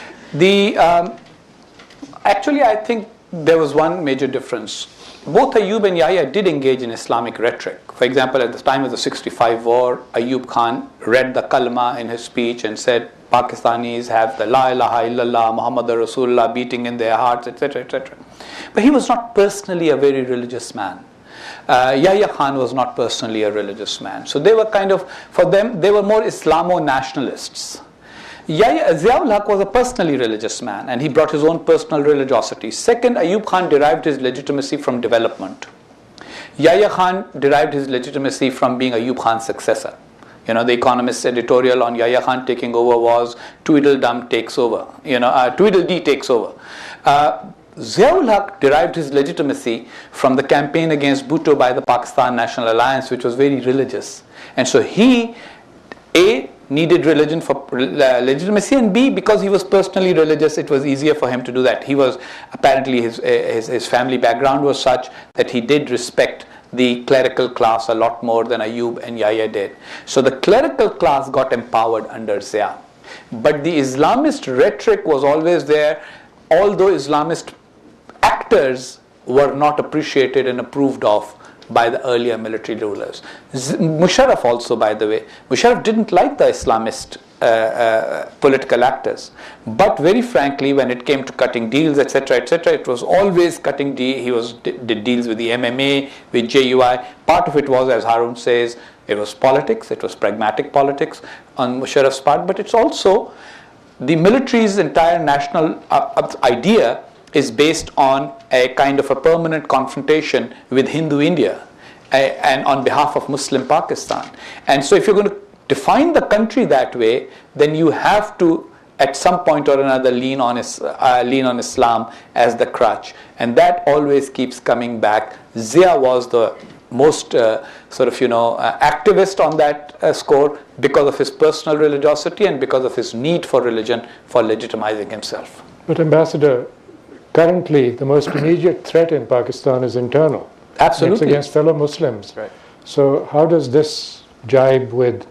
Actually, I think there was one major difference. Both Ayub and Yahya did engage in Islamic rhetoric. For example, at the time of the 65 war, Ayub Khan read the kalma in his speech and said Pakistanis have the La ilaha illallah, Muhammad Rasulullah beating in their hearts, etc., etc. But he was not personally a very religious man. Yahya Khan was not personally a religious man. So they were kind of, for them, they were more Islamo-nationalists. Ziaul Haq was a personally religious man and he brought his own personal religiosity. Second, Ayub Khan derived his legitimacy from development. Yahya Khan derived his legitimacy from being Ayub Khan's successor. You know, the Economist's editorial on Yahya Khan taking over was Tweedledum takes over. Tweedledee takes over. Ziaul Haq derived his legitimacy from the campaign against Bhutto by the Pakistan National Alliance, which was very religious. And so he, needed religion for legitimacy, and B, because he was personally religious, it was easier for him to do that. He was, apparently his family background was such that he did respect the clerical class a lot more than Ayub and Yahya did. So the clerical class got empowered under Zia. But the Islamist rhetoric was always there, although Islamist actors were not appreciated and approved of by the earlier military rulers. Musharraf also, by the way, Musharraf didn't like the Islamist political actors. But very frankly, when it came to cutting deals, etc., etc., it was always cutting deals. He did deals with the MMA, with JUI. Part of it was, as Haroon says, it was politics, it was pragmatic politics on Musharraf's part, but it's also the military's entire national idea is based on a kind of a permanent confrontation with Hindu India and on behalf of Muslim Pakistan. And so if you're going to define the country that way, then you have to, at some point or another, lean on Islam as the crutch. And that always keeps coming back. Zia was the most activist on that score because of his personal religiosity and because of his need for religion for legitimizing himself. But Ambassador, currently, the most immediate threat in Pakistan is internal. Absolutely. It's against fellow Muslims. Right. So how does this jibe with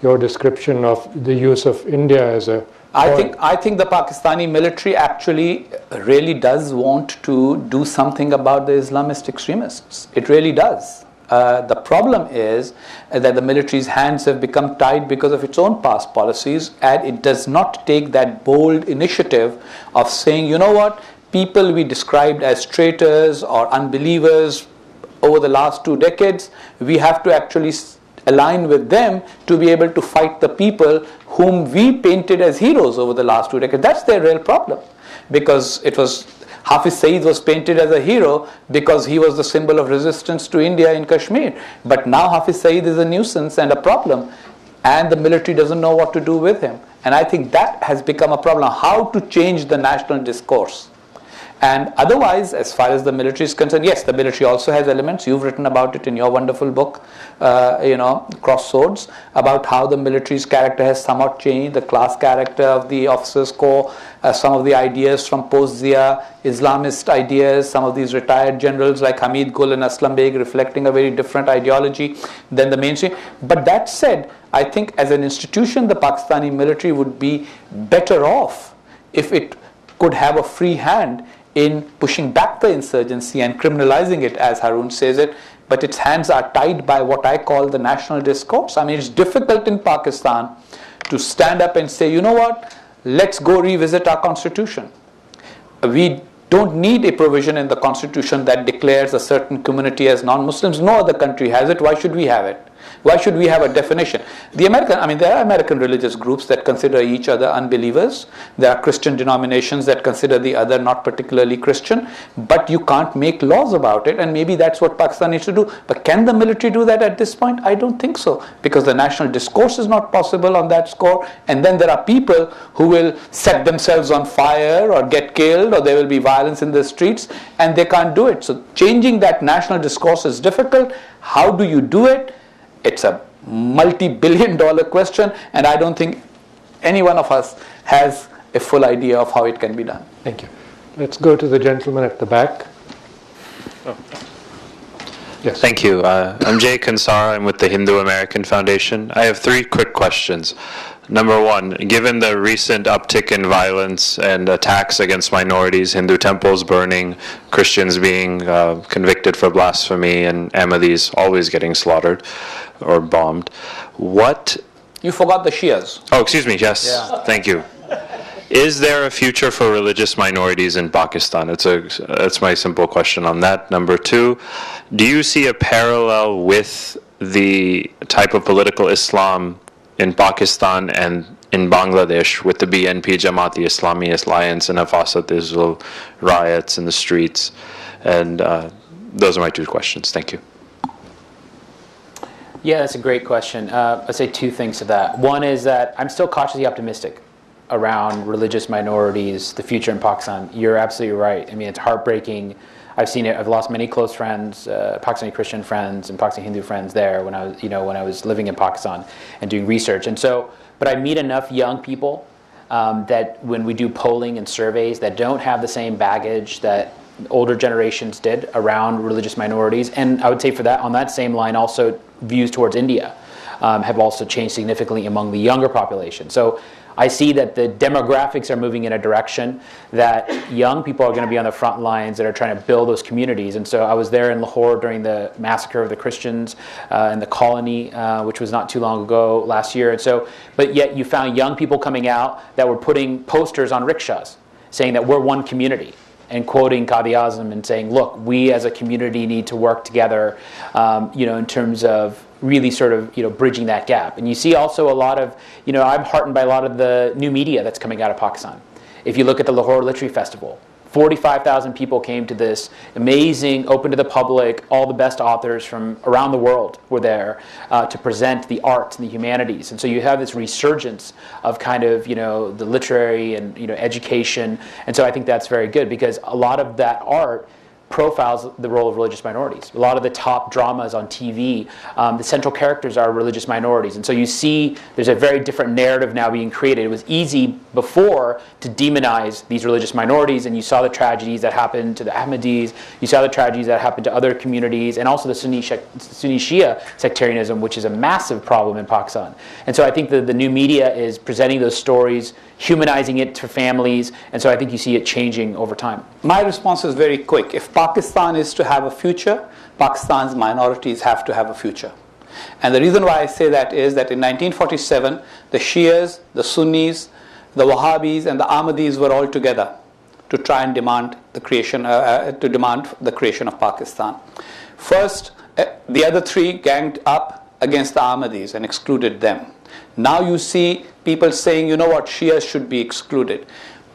your description of the use of India as a I think the Pakistani military actually really does want to do something about the Islamist extremists. It really does. The problem is that the military's hands have become tied because of its own past policies, and it does not take that bold initiative of saying, you know what, people we described as traitors or unbelievers over the last 2 decades, we have to actually align with them to be able to fight the people whom we painted as heroes over the last 2 decades. That's their real problem, because it was Hafiz Saeed was painted as a hero because he was the symbol of resistance to India in Kashmir. But now Hafiz Saeed is a nuisance and a problem, and the military doesn't know what to do with him. And I think that has become a problem, how to change the national discourse. And otherwise, as far as the military is concerned, yes, the military also has elements. You've written about it in your wonderful book, Cross Swords, about how the military's character has somewhat changed, the class character of the officers' corps, some of the ideas from post-Zia, Islamist ideas, some of these retired generals like Hamid Gul and Aslam Beg reflecting a very different ideology than the mainstream. But that said, I think as an institution, the Pakistani military would be better off if it could have a free hand in pushing back the insurgency and criminalizing it, as Haroon says it, but its hands are tied by what I call the national discourse. I mean, it's difficult in Pakistan to stand up and say, you know what, let's go revisit our constitution. We don't need a provision in the constitution that declares a certain community as non-Muslims. No other country has it. Why should we have it? Why should we have a definition? There are American religious groups that consider each other unbelievers. There are Christian denominations that consider the other not particularly Christian. But you can't make laws about it, and maybe that's what Pakistan needs to do. But can the military do that at this point? I don't think so, because the national discourse is not possible on that score. And then there are people who will set themselves on fire or get killed, or there will be violence in the streets, and they can't do it. So changing that national discourse is difficult. How do you do it? It's a multi-billion-dollar question, and I don't think any one of us has a full idea of how it can be done. Thank you. Let's go to the gentleman at the back. Yes. Thank you. I'm Jay Kansara. I'm with the Hindu American Foundation. I have 3 quick questions. Number 1, given the recent uptick in violence and attacks against minorities, Hindu temples burning, Christians being convicted for blasphemy, and Ahmadis always getting slaughtered or bombed, You forgot the Shias. Oh, excuse me, yes. Yeah. Thank you. Is there a future for religious minorities in Pakistan? That's my simple question on that. Number 2, do you see a parallel with the type of political Islam in Pakistan and in Bangladesh with the BNP Jamaat-e Islami Alliance and Hafazat Islam riots in the streets? And those are my 2 questions. Thank you. Yeah, that's a great question. I'd say 2 things to that. One is that I'm still cautiously optimistic around religious minorities, the future in Pakistan. You're absolutely right. I mean, it's heartbreaking. I've seen it. I've lost many close friends, Pakistani Christian friends and Pakistani Hindu friends there when I was living in Pakistan and doing research. And so, but I meet enough young people that when we do polling and surveys that don't have the same baggage that older generations did around religious minorities. And I would say for that, on that same line, also views towards India have also changed significantly among the younger population. So I see that the demographics are moving in a direction that young people are going to be on the front lines that are trying to build those communities. And so I was there in Lahore during the massacre of the Christians in the colony, which was not too long ago last year. And so, but yet you found young people coming out that were putting posters on rickshaws saying that we're one community, and quoting Qadi Azam and saying, look, we as a community need to work together, in terms of really sort of, bridging that gap. And you see also a lot of, I'm heartened by a lot of the new media that's coming out of Pakistan. If you look at the Lahore Literary Festival, 45,000 people came to this amazing, open to the public, all the best authors from around the world were there to present the arts and the humanities. And so you have this resurgence of kind of, the literary and, education. And so I think that's very good because a lot of that art profiles the role of religious minorities. A lot of the top dramas on TV, the central characters are religious minorities. And so you see there's a very different narrative now being created. It was easy before to demonize these religious minorities, and you saw the tragedies that happened to the Ahmadis, you saw the tragedies that happened to other communities, and also the Sunni Shia sectarianism, which is a massive problem in Pakistan. And so I think that the new media is presenting those stories, humanizing it to families, and so I think you see it changing over time. My response is very quick. If Pakistan is to have a future, Pakistan's minorities have to have a future. And the reason why I say that is that in 1947, the Shias, the Sunnis, the Wahhabis, and the Ahmadis were all together to try and demand the creation of Pakistan. First, the other 3 ganged up against the Ahmadis and excluded them. Now you see people saying, Shias should be excluded.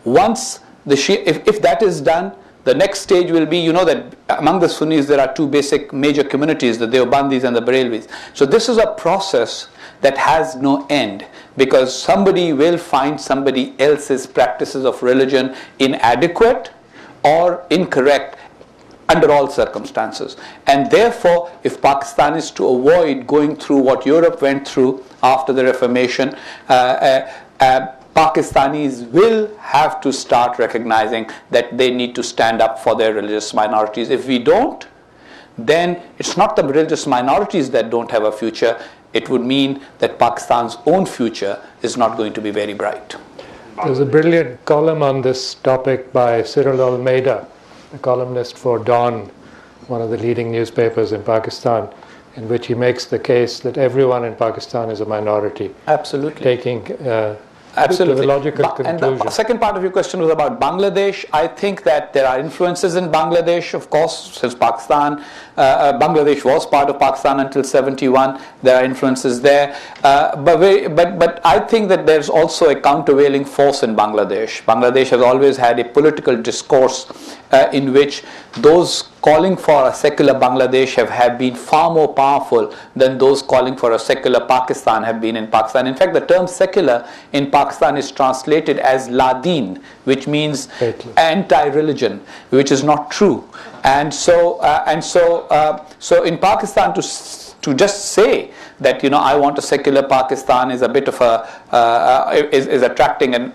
Once the Shia, if that is done, the next stage will be, that among the Sunnis there are 2 basic major communities, the Deobandis and the Barelvis. So this is a process that has no end, because somebody will find somebody else's practices of religion inadequate or incorrect under all circumstances. And therefore, if Pakistan is to avoid going through what Europe went through after the Reformation, Pakistanis will have to start recognizing that they need to stand up for their religious minorities. If we don't, then it's not the religious minorities that don't have a future. It would mean that Pakistan's own future is not going to be very bright. There's a brilliant column on this topic by Cyril Almeida, a columnist for Dawn, one of the leading newspapers in Pakistan, in which he makes the case that everyone in Pakistan is a minority. Absolutely. Taking Absolutely. To the logical And conclusion. the second part of your question was about Bangladesh. I think that there are influences in Bangladesh, of course, since Pakistan. Bangladesh was part of Pakistan until 71. There are influences there. But I think that there's also a countervailing force in Bangladesh. Bangladesh has always had a political discourse in which those calling for a secular Bangladesh have been far more powerful than those calling for a secular Pakistan have been in Pakistan. In fact, the term secular in Pakistan is translated as ladeen, which means anti-religion, which is not true. And so in Pakistan, to just say that I want a secular Pakistan is a bit of is attracting an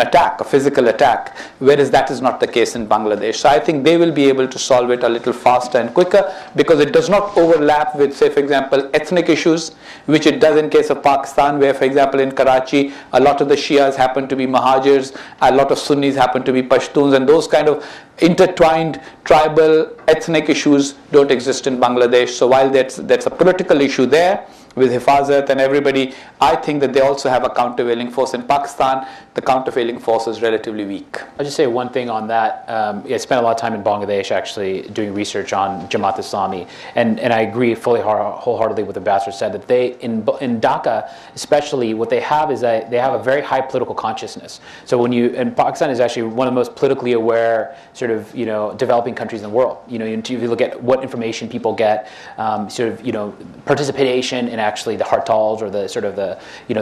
attack, a physical attack, whereas that is not the case in Bangladesh. So I think they will be able to solve it a little faster and quicker because it does not overlap with, say, for example, ethnic issues, which it does in case of Pakistan, where, for example, in Karachi, a lot of the Shias happen to be Mahajirs, a lot of Sunnis happen to be Pashtuns, and those kind of intertwined tribal ethnic issues don't exist in Bangladesh. So while that's a political issue there with Hifazat and everybody, I think that they also have a countervailing force in Pakistan. The countervailing force is relatively weak. I'll just say one thing on that. I spent a lot of time in Bangladesh actually doing research on Jamaat Islami, and I agree fully wholeheartedly with the ambassador said that they, in Dhaka especially, what they have is that they have a very high political consciousness. So and Pakistan is actually one of the most politically aware sort of developing countries in the world. If you look at what information people get, participation in actually the hartals or the sort of the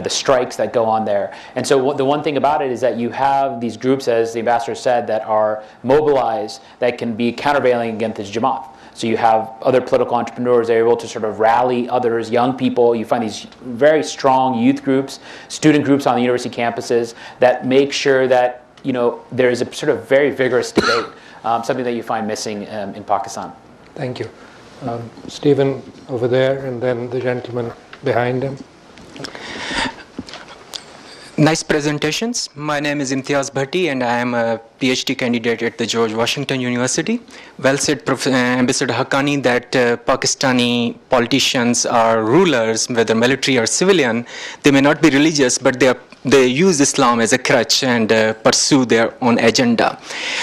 strikes that go on there. And so the one thing about it is that you have these groups, as the ambassador said, that are mobilized that can be countervailing against this Jamaat. So you have other political entrepreneurs that are able to sort of rally others, young people. You find these very strong youth groups, student groups on the university campuses that make sure that there is a sort of very vigorous debate, something that you find missing in Pakistan. Thank you. Stephen over there, and then the gentleman behind him. Nice presentations. My name is Imtiaz Bhatti, and I am a PhD candidate at the George Washington University. Well said, Ambassador Haqqani, that Pakistani politicians are rulers, whether military or civilian. They may not be religious, but they use Islam as a crutch and pursue their own agenda.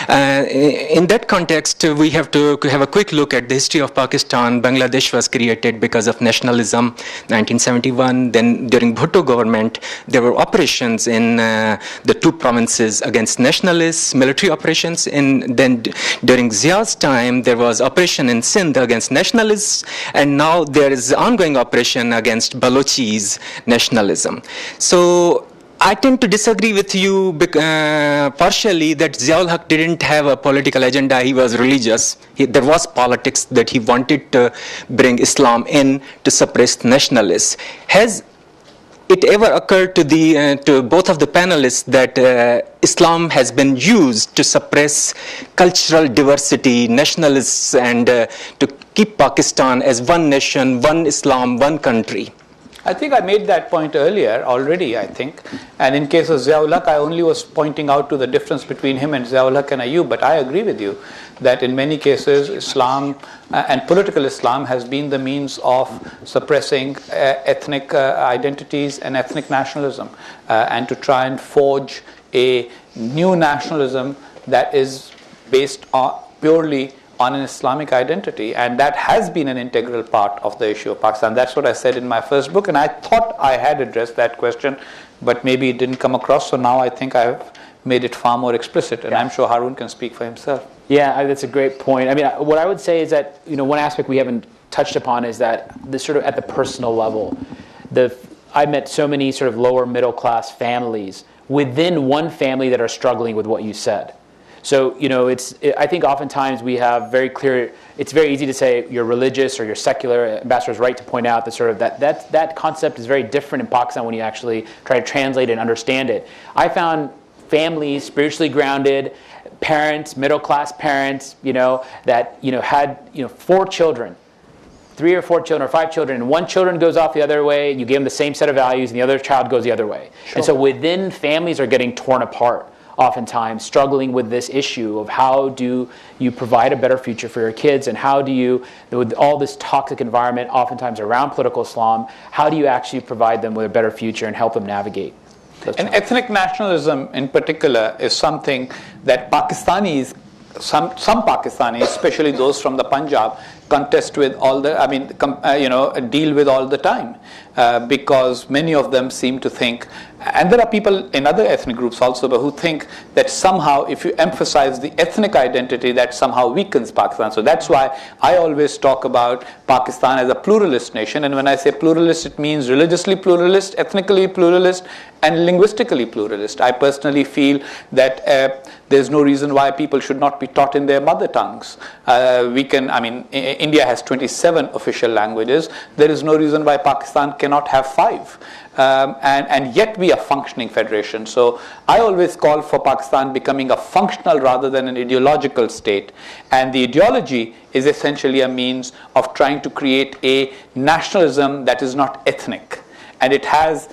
In that context, we have to have a quick look at the history of Pakistan. Bangladesh was created because of nationalism, 1971. Then during Bhutto government, there were operations in the two provinces against nationalists, military operations. And then during Zia's time, there was operation in Sindh against nationalists. And now there is ongoing operation against Balochis nationalism. So I tend to disagree with you partially that Ziaul Haq didn't have a political agenda. He was religious. There was politics that he wanted to bring Islam in to suppress nationalists. Has it ever occurred to both of the panelists that Islam has been used to suppress cultural diversity, nationalists, and to keep Pakistan as one nation, one Islam, one country? I think I made that point earlier already, I think. And in case of Ziaul Haq, I only was pointing out to the difference between him and Ziaul Haq and Ayub. But I agree with you that in many cases, Islam and political Islam has been the means of suppressing ethnic identities and ethnic nationalism, and to try and forge a new nationalism that is based purely on an Islamic identity, and that has been an integral part of the issue of Pakistan. That's what I said in my first book, and I thought I had addressed that question, but maybe it didn't come across, so now I think I've made it far more explicit, and I'm sure Haroon can speak for himself. Yeah, that's a great point. I mean, what I would say is that, one aspect we haven't touched upon is that the sort of at the personal level, I met so many sort of lower middle class families within one family that are struggling with what you said. So, I think oftentimes we have very clear, it's very easy to say you're religious or you're secular. Ambassador's right to point out that sort of that concept is very different in Pakistan when you actually try to translate and understand it. I found families, spiritually grounded, parents, middle class parents, that, had, 4 children, 3 or 4 children or 5 children, and one child goes off the other way, you give them the same set of values, and the other child goes the other way. Sure. And so within families are getting torn apart oftentimes struggling with this issue of how do you provide a better future for your kids, and how do you, with all this toxic environment oftentimes around political Islam, how do you actually provide them with a better future and help them navigate? And ethnic nationalism in particular is something that Pakistanis, some Pakistanis, especially those from the Punjab, contest with all the, deal with all the time, because many of them seem to think, and there are people in other ethnic groups also, but who think that somehow if you emphasize the ethnic identity, that somehow weakens Pakistan. So that's why I always talk about Pakistan as a pluralist nation, and when I say pluralist, it means religiously pluralist, ethnically pluralist, and linguistically pluralist. I personally feel that there's no reason why people should not be taught in their mother tongues. India has 27 official languages. There is no reason why Pakistan cannot have 5. And yet we are functioning federation. So I always call for Pakistan becoming a functional rather than an ideological state. And the ideology is essentially a means of trying to create a nationalism that is not ethnic. And it has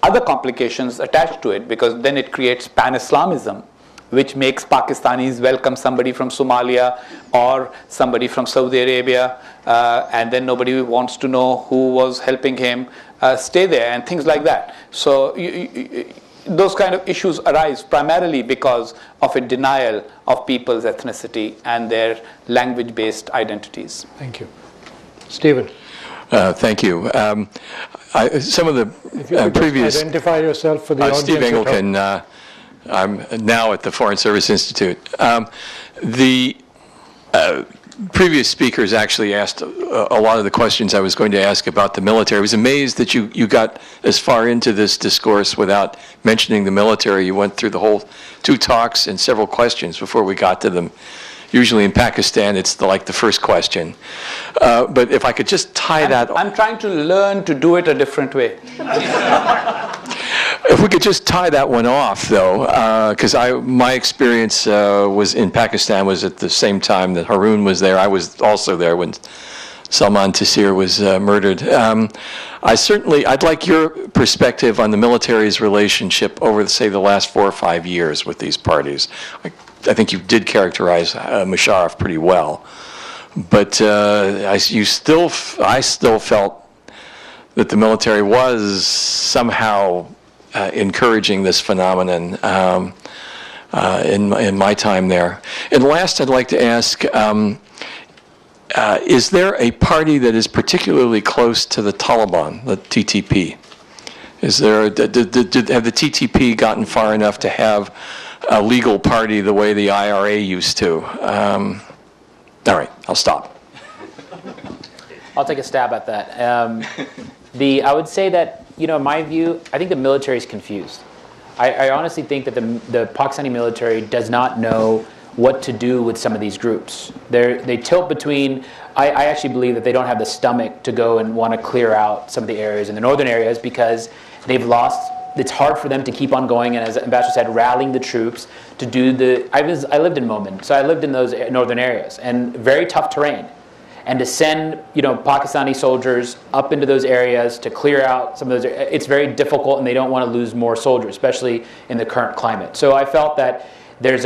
other complications attached to it, because then it creates pan-Islamism, which makes Pakistanis welcome somebody from Somalia or somebody from Saudi Arabia, and then nobody wants to know who was helping him stay there, and things like that. So those kind of issues arise primarily because of a denial of people's ethnicity and their language-based identities. Thank you. Stephen. Thank you. Some of the previous... Identify yourself for the audience. Steve Engelken. I'm now at the Foreign Service Institute. The previous speakers actually asked a lot of the questions I was going to ask about the military. I was amazed that you got as far into this discourse without mentioning the military. You went through the whole 2 talks and several questions before we got to them. Usually in Pakistan, it's like the first question. But if I could just tie that... I'm trying to learn to do it a different way. If we could just tie that one off, though, because my experience was in Pakistan was at the same time that Haroon was there. I was also there when Salman Taseer was murdered. I'd like your perspective on the military's relationship over, say, the last 4 or 5 years with these parties. I think you did characterize Musharraf pretty well, but I still felt that the military was somehow encouraging this phenomenon in my time there. And last, I'd like to ask, is there a party that is particularly close to the Taliban, the TTP? Is there? Have the TTP gotten far enough to have a legal party the way the IRA used to? All right, I'll stop. I'll take a stab at that. I would say that, in my view, I think the military is confused. I honestly think that the Pakistani military does not know what to do with some of these groups. They tilt between, I actually believe that they don't have the stomach to go and want to clear out some of the areas in the northern areas, because they've lost, it's hard for them to keep on going, and as Ambassador said, rallying the troops to do I lived in Momin, so I lived in those northern areas, and very tough terrain. And to send, Pakistani soldiers up into those areas to clear out some of those, it's very difficult, and they don't want to lose more soldiers, especially in the current climate. So I felt that there's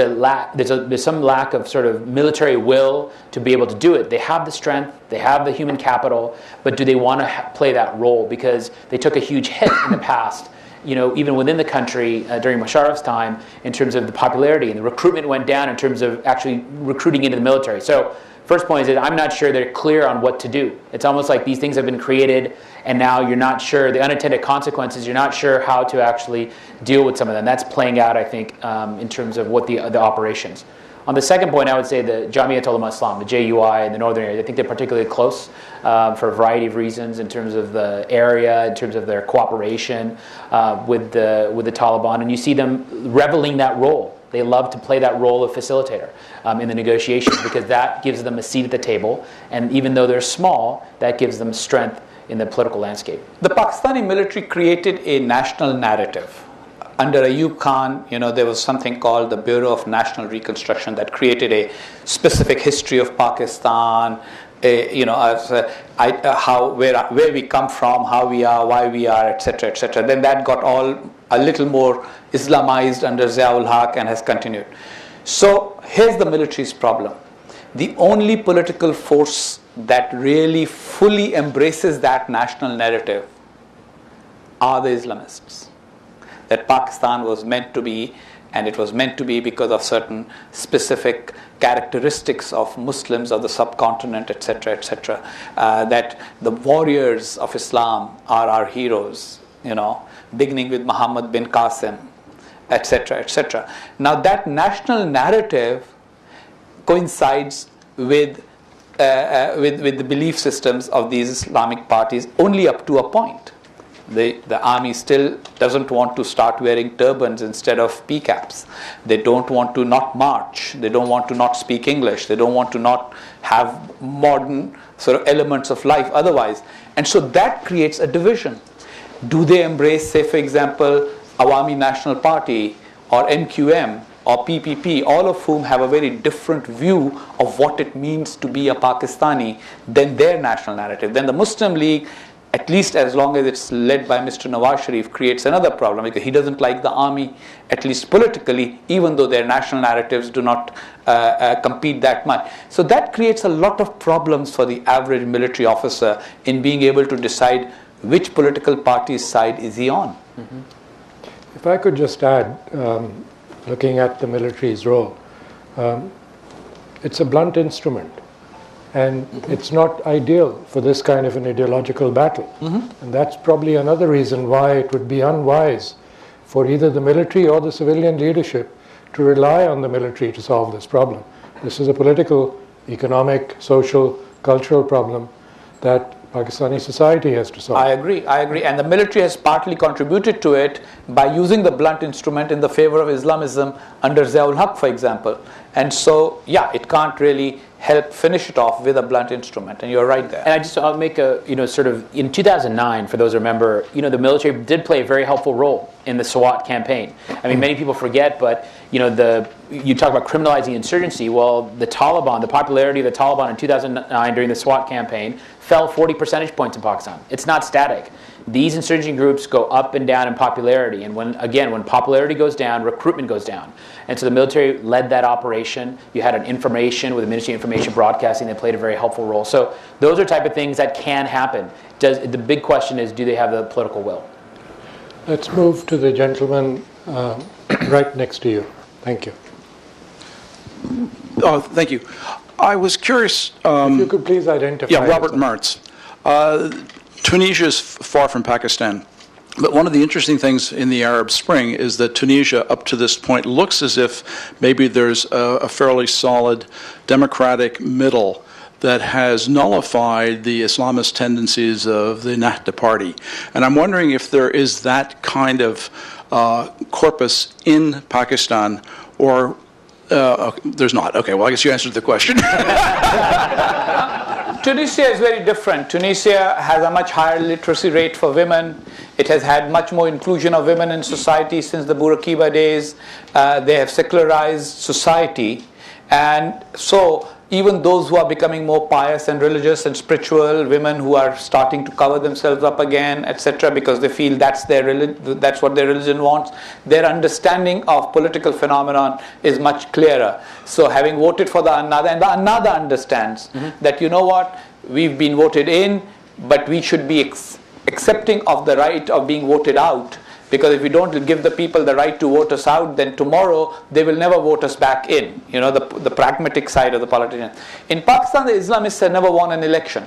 some lack of sort of military will to be able to do it. They have the strength, they have the human capital, but do they want to play that role? Because they took a huge hit in the past, even within the country during Musharraf's time, in terms of the popularity, and the recruitment went down in terms of actually recruiting into the military. So first point is that I'm not sure they're clear on what to do. It's almost like these things have been created, and now you're not sure, the unintended consequences, you're not sure how to actually deal with some of them. That's playing out, I think, in terms of what the operations. On the second point, I would say the Jamiat Ulama Islam, the JUI in the northern area, I think they're particularly close for a variety of reasons in terms of the area, in terms of their cooperation with the Taliban. And you see them reveling that role. They love to play that role of facilitator in the negotiations, because that gives them a seat at the table. And even though they're small, that gives them strength in the political landscape. The Pakistani military created a national narrative. Under Ayub Khan, there was something called the Bureau of National Reconstruction that created a specific history of Pakistan, where we come from, how we are, why we are, etc., etc. Then that got all a little more Islamized under Ziaul Haq and has continued. So here's the military's problem. The only political force that really fully embraces that national narrative are the Islamists. That Pakistan was meant to be, and it was meant to be because of certain specific characteristics of Muslims of the subcontinent, etc., etc. That the warriors of Islam are our heroes, beginning with Muhammad bin Qasim, etc., etc. Now that national narrative coincides with the belief systems of these Islamic parties only up to a point. The army still doesn't want to start wearing turbans instead of PCAPs. They don't want to not march. They don't want to not speak English. They don't want to not have modern sort of elements of life otherwise. And so that creates a division. Do they embrace, say for example, Awami National Party or MQM or PPP, all of whom have a very different view of what it means to be a Pakistani than their national narrative? Then the Muslim League, at least as long as it's led by Mr. Nawaz Sharif, creates another problem because he doesn't like the army, at least politically, even though their national narratives do not compete that much. So that creates a lot of problems for the average military officer in being able to decide which political party's side is he on. Mm-hmm. If I could just add, looking at the military's role, it's a blunt instrument. And it's not ideal for this kind of an ideological battle. Mm-hmm. And that's probably another reason why it would be unwise for either the military or the civilian leadership to rely on the military to solve this problem. This is a political, economic, social, cultural problem that Pakistani society has to solve. I agree. And the military has partly contributed to it by using the blunt instrument in the favor of Islamism under Ziaul Haq, for example. And so, yeah, it can't really help finish it off with a blunt instrument, and you're right there. And I'll make a, sort of, in 2009, for those who remember, the military did play a very helpful role in the SWAT campaign. I mean, many people forget, but, you talk about criminalizing insurgency. Well, the popularity of the Taliban in 2009 during the SWAT campaign fell 40 percentage points in Pakistan. It's not static. These insurgent groups go up and down in popularity, and when popularity goes down, recruitment goes down. And so the military led that operation. You had an information with the Ministry of Information Broadcasting that played a very helpful role. So those are type of things that can happen. The big question is, do they have the political will? Let's move to the gentleman right next to you. Thank you. Oh, thank you. I was curious. If you could please identify. Yeah, Robert Mertz. Tunisia is far from Pakistan. But one of the interesting things in the Arab Spring is that Tunisia, up to this point, looks as if maybe there's a fairly solid democratic middle that has nullified the Islamist tendencies of the Nahda party. And I'm wondering if there is that kind of corpus in Pakistan, or there's not. Okay, well, I guess you answered the question. Tunisia is very different. Tunisia has a much higher literacy rate for women. It has had much more inclusion of women in society since the Bourguiba days. They have secularized society. And so even those who are becoming more pious and religious and spiritual, women who are starting to cover themselves up again, etc., because they feel that's what their religion wants, their understanding of political phenomenon is much clearer. So having voted for the Annada, and the Annada understands that, we've been voted in, but we should be accepting of the right of being voted out. Because if we don't give the people the right to vote us out, then tomorrow they will never vote us back in. The pragmatic side of the politicians. In Pakistan, the Islamists have never won an election.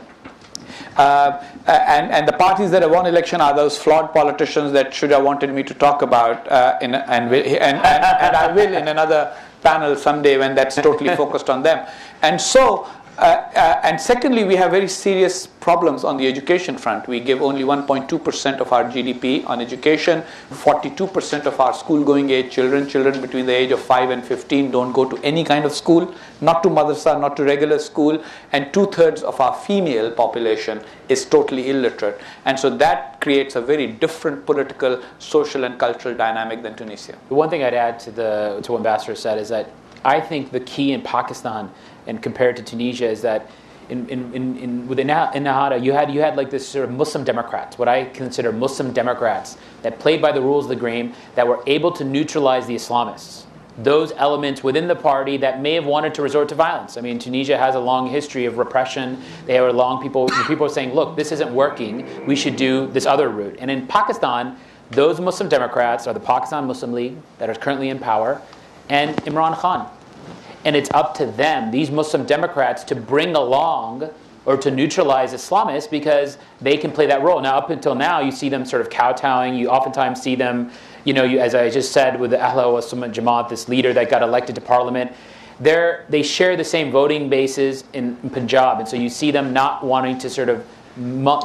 And the parties that have won election are those flawed politicians that Shuja wanted me to talk about, and I will in another panel someday when that's totally focused on them. And so, and secondly, we have very serious problems on the education front. We give only 1.2% of our GDP on education. 42% of our school-going age children between the age of 5 and 15 don't go to any kind of school, not to madrasa, not to regular school, and 2/3 of our female population is totally illiterate. And so that creates a very different political, social, and cultural dynamic than Tunisia. The one thing I'd add to what Ambassador said is that I think the key in Pakistan and compared to Tunisia is that with Ennahda, you had like this sort of Muslim Democrats, what I consider Muslim Democrats, that played by the rules of the game, that were able to neutralize the Islamists. Those elements within the party that may have wanted to resort to violence. I mean, Tunisia has a long history of repression. They were people were saying, look, this isn't working. We should do this other route. And in Pakistan, those Muslim Democrats are the Pakistan Muslim League that are currently in power, and Imran Khan. And it's up to them, these Muslim Democrats, to bring along or to neutralize Islamists, because they can play that role. Now, up until now, you see them sort of kowtowing. You oftentimes see them, as I just said, with the Ahl wa Sunnah Jamaat, this leader that got elected to parliament. They share the same voting bases in Punjab. And so you see them not wanting to sort of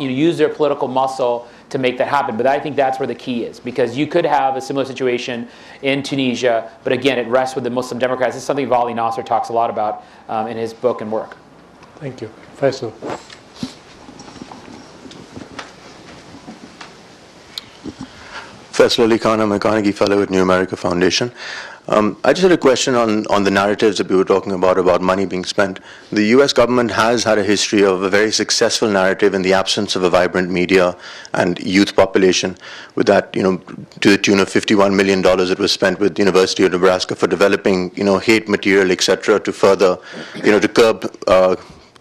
use their political muscle to make that happen. But I think that's where the key is, because you could have a similar situation in Tunisia, but again, it rests with the Muslim Democrats. It's something Vali Nasser talks a lot about in his book and work. Thank you. Faisal. Faisal Ali Khan, I'm a Carnegie Fellow at New America Foundation. I just had a question on the narratives that we were talking about money being spent. The U.S. government has had a history of a very successful narrative in the absence of a vibrant media and youth population, with that, to the tune of $51 million that was spent with the University of Nebraska for developing, hate material, etc., to further, to curb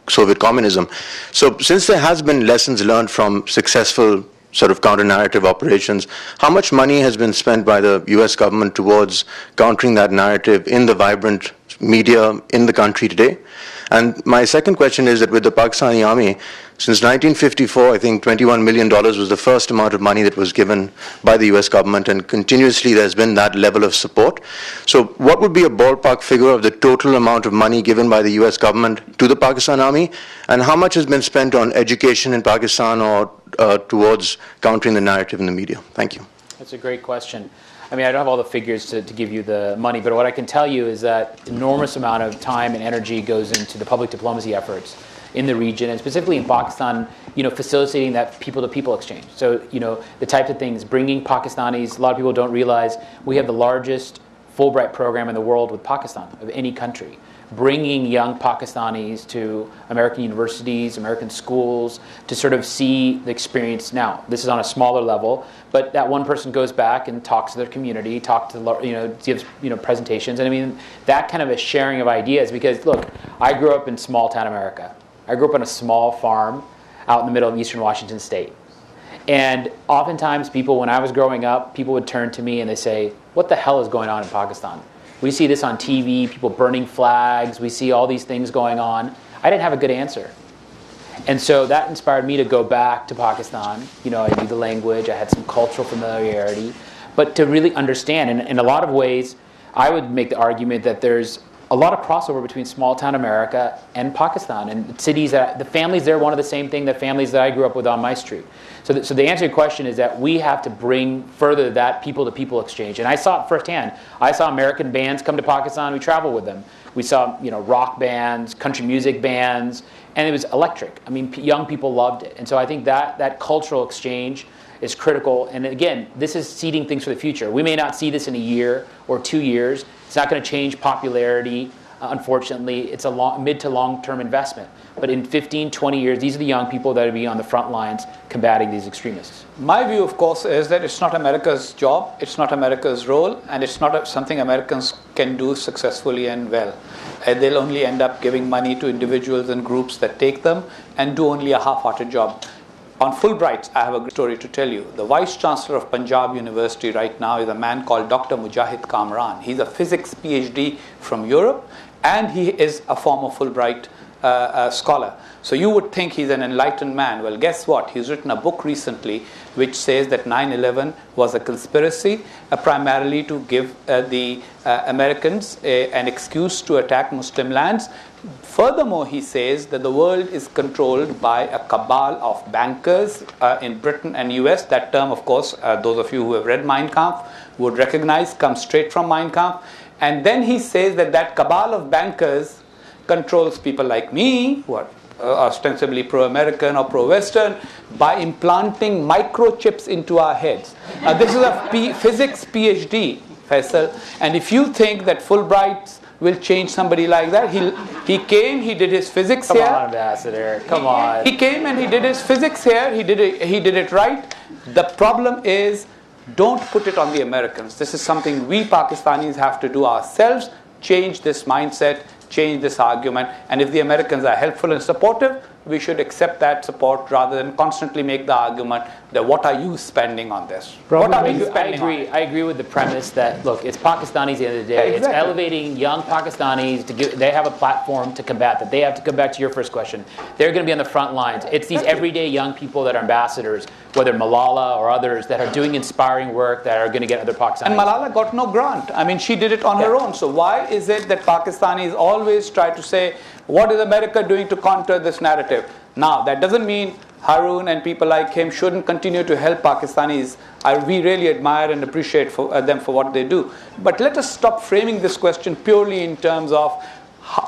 Soviet communism. So since there has been lessons learned from successful sort of counter-narrative operations, how much money has been spent by the U.S. government towards countering that narrative in the vibrant media in the country today? And my second question is that with the Pakistani army, since 1954, I think $21 million was the first amount of money that was given by the U.S. government, and continuously there's been that level of support. So what would be a ballpark figure of the total amount of money given by the U.S. government to the Pakistan army, and how much has been spent on education in Pakistan or towards countering the narrative in the media? Thank you. That's a great question. I mean, I don't have all the figures to give you the money, but what I can tell you is that enormous amount of time and energy goes into the public diplomacy efforts in the region, and specifically in Pakistan, facilitating that people-to-people exchange. So, the types of things, bringing Pakistanis, a lot of people don't realize we have the largest Fulbright program in the world with Pakistan, of any country. Bringing young Pakistanis to American universities, American schools, to sort of see the experience. Now, this is on a smaller level, but that one person goes back and talks to their community, gives presentations, and I mean that kind of a sharing of ideas. Because look, I grew up in small town America. I grew up on a small farm out in the middle of eastern Washington State, and oftentimes people, when I was growing up, people would turn to me and they say, "What the hell is going on in Pakistan? We see this on TV, people burning flags, we see all these things going on." I didn't have a good answer. And so that inspired me to go back to Pakistan. I knew the language, I had some cultural familiarity, but to really understand. And in a lot of ways, I would make the argument that there's a lot of crossover between small town America and Pakistan. And cities the families there wanted the same thing, the families that I grew up with on my street. So the answer to your question is that we have to bring further that people-to-people exchange. And I saw it firsthand. I saw American bands come to Pakistan. We traveled with them. We saw rock bands, country music bands, and it was electric. I mean, young people loved it. And so I think that cultural exchange is critical. And again, this is seeding things for the future. We may not see this in a year or 2 years. It's not going to change popularity. Unfortunately, it's a mid to long-term investment. But in 15, 20 years, these are the young people that will be on the front lines combating these extremists. My view, of course, is that it's not America's job, it's not America's role, and it's not something Americans can do successfully and well. They'll only end up giving money to individuals and groups that take them and do only a half-hearted job. On Fulbright, I have a great story to tell you. The Vice Chancellor of Punjab University right now is a man called Dr. Mujahid Kamran. He's a physics PhD from Europe, and he is a former Fulbright scholar. So you would think he's an enlightened man. Well, guess what? He's written a book recently which says that 9/11 was a conspiracy primarily to give the Americans an excuse to attack Muslim lands. Furthermore, he says that the world is controlled by a cabal of bankers in Britain and US. That term, of course, those of you who have read Mein Kampf would recognize, comes straight from Mein Kampf. And then he says that cabal of bankers controls people like me, who are ostensibly pro-American or pro-Western, by implanting microchips into our heads. This is a physics PhD, Faisal. And if you think that Fulbrights will change somebody like that. He came, he did his physics here. Come on, Ambassador. Come on. He came and he did his physics here. He did it right. The problem is, don't put it on the Americans. This is something we Pakistanis have to do ourselves. Change this mindset, change this argument. And if the Americans are helpful and supportive, we should accept that support rather than constantly make the argument that what are you spending on this? What are we spending on it? I agree with the premise that, look, it's Pakistanis at the end of the day. Exactly. It's elevating young Pakistanis to give, they have a platform to combat that. They have to come back to your first question. They're going to be on the front lines. It's these everyday young people that are ambassadors, whether Malala or others, that are doing inspiring work that are going to get other Pakistanis. And Malala got no grant. I mean, she did it on her own. So why is it that Pakistanis always try to say, what is America doing to counter this narrative? Now, that doesn't mean Haroon and people like him shouldn't continue to help Pakistanis. We really admire and appreciate them for what they do. But let us stop framing this question purely in terms of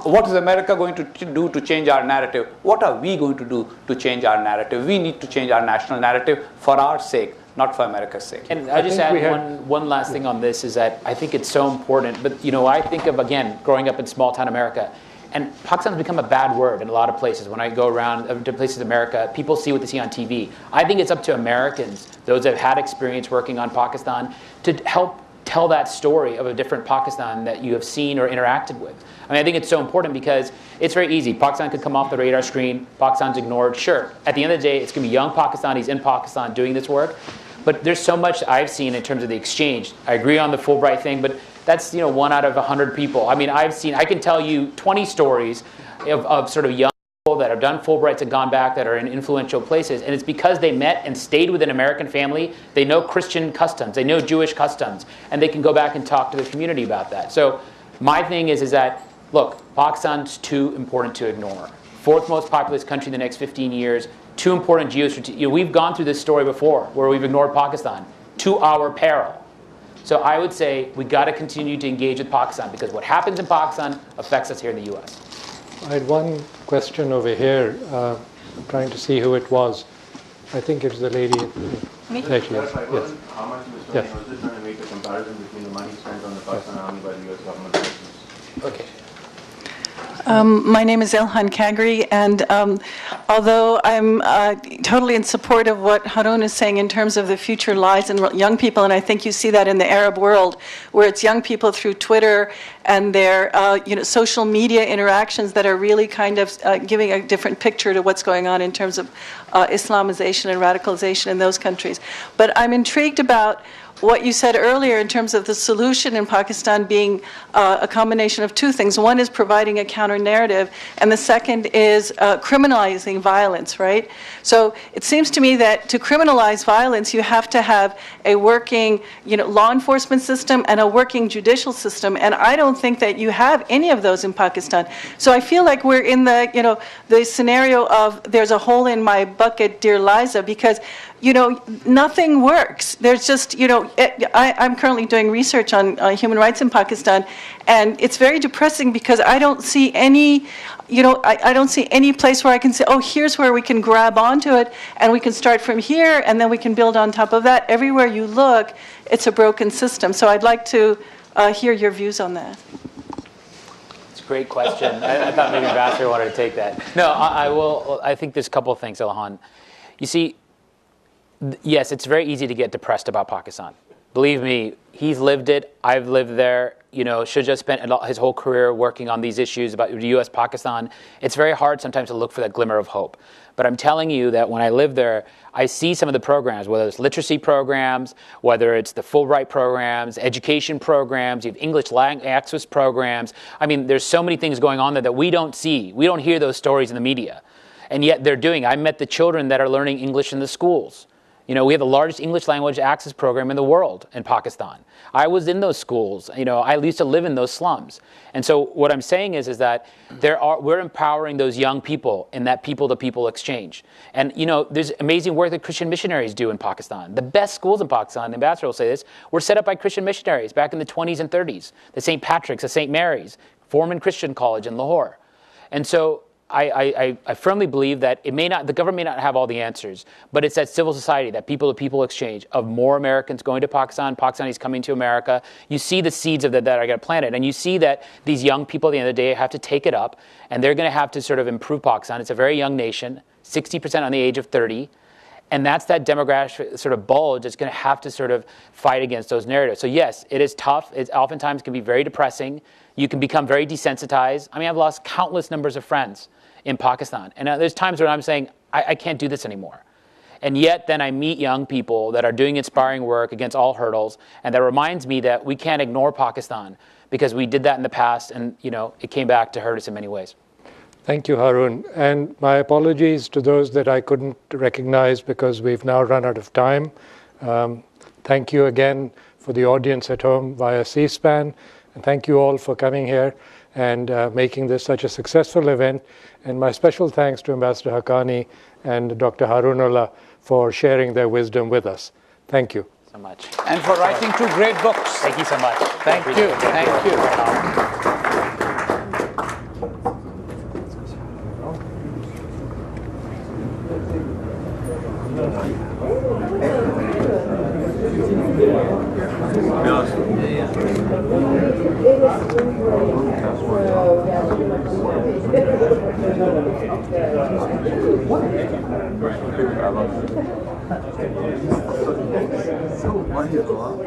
what is America going to do to change our narrative? What are we going to do to change our narrative? We need to change our national narrative for our sake, not for America's sake. And I just add one last thing on this is that I think it's so important. But, you know, I think of, again, growing up in small town America, and Pakistan has become a bad word in a lot of places. When I go around to places in America, people see what they see on TV. I think it's up to Americans, those that have had experience working on Pakistan, to help tell that story of a different Pakistan that you have seen or interacted with. I mean, I think it's so important because it's very easy. Pakistan could come off the radar screen. Pakistan's ignored. Sure, at the end of the day, it's going to be young Pakistanis in Pakistan doing this work. But there's so much I've seen in terms of the exchange. I agree on the Fulbright thing, but that's, you know, 1 out of 100 people. I mean, I can tell you 20 stories of sort of young people that have done Fulbrights and gone back that are in influential places. And it's because they met and stayed with an American family. They know Christian customs. They know Jewish customs. And they can go back and talk to the community about that. So my thing is that, look, Pakistan's too important to ignore. 4th most populous country in the next 15 years. Too important geostrategic. You know, we've gone through this story before where we've ignored Pakistan to our peril. So I would say we got to continue to engage with Pakistan because what happens in Pakistan affects us here in the U.S. I had one question over here. I'm trying to see who it was. I think it was the lady. Me? There she is. Yes. How much was was just trying to make a comparison between the money spent on the Pakistan Army by the U.S. government versus. Okay. My name is Ilhan Kagri, and although I'm totally in support of what Haroon is saying in terms of the future lies in young people, and I think you see that in the Arab world, where it's young people through Twitter and their social media interactions that are really kind of giving a different picture to what's going on in terms of Islamization and radicalization in those countries. But I'm intrigued about what you said earlier in terms of the solution in Pakistan being a combination of two things. One is providing a counter-narrative, and the second is criminalizing violence, right? So it seems to me that to criminalize violence, you have to have a working law enforcement system and a working judicial system, and I don't think that you have any of those in Pakistan. So I feel like we're in the, the scenario of there's a hole in my bucket, dear Liza, because nothing works. There's just, I'm currently doing research on human rights in Pakistan, and it's very depressing because I don't see any, I don't see any place where I can say, oh, here's where we can grab onto it, and we can start from here, and then we can build on top of that. Everywhere you look, it's a broken system. So I'd like to hear your views on that. It's a great question. I thought maybe Ambassador wanted to take that. No, I will. I think there's a couple of things, Ilhan. You see, yes, it's very easy to get depressed about Pakistan. Believe me, he's lived it. I've lived there. Shuja spent his whole career working on these issues about U.S. Pakistan. It's very hard sometimes to look for that glimmer of hope. But I'm telling you that when I live there, I see some of the programs, whether it's literacy programs, whether it's the Fulbright programs, education programs, you have English language access programs. I mean, there's so many things going on there that we don't see. We don't hear those stories in the media. And yet they're doing. I met the children that are learning English in the schools. We have the largest English language access program in the world in Pakistan. I was in those schools. I used to live in those slums. And so what I'm saying is that we're empowering those young people in that people-to-people exchange. And, there's amazing work that Christian missionaries do in Pakistan. The best schools in Pakistan, the ambassador will say this, were set up by Christian missionaries back in the 20s and 30s. The St. Patrick's, the St. Mary's, Foreman Christian College in Lahore. And so I firmly believe that the government may not have all the answers, but it's that civil society, that people-to-people exchange of more Americans going to Pakistan, Pakistanis coming to America. You see the seeds of that are going to plant it, and you see that these young people at the end of the day have to take it up, and they're going to have to sort of improve Pakistan. It's a very young nation, 60% on the age of 30. And that's that demographic sort of bulge that's going to have to sort of fight against those narratives. So yes, it is tough. It oftentimes can be very depressing. You can become very desensitized. I mean, I've lost countless numbers of friends in Pakistan. And there's times when I'm saying, I can't do this anymore. And yet then I meet young people that are doing inspiring work against all hurdles. And that reminds me that we can't ignore Pakistan because we did that in the past. And, it came back to hurt us in many ways. Thank you, Haroon. And my apologies to those that I couldn't recognize because we've now run out of time. Thank you again for the audience at home via C-SPAN. And thank you all for coming here and making this such a successful event. And my special thanks to Ambassador Haqqani and Dr. Haroon Ullah for sharing their wisdom with us. Thank you so much. And for writing 2 great books. Thank you so much. Thank you. Thank you. So wonderful.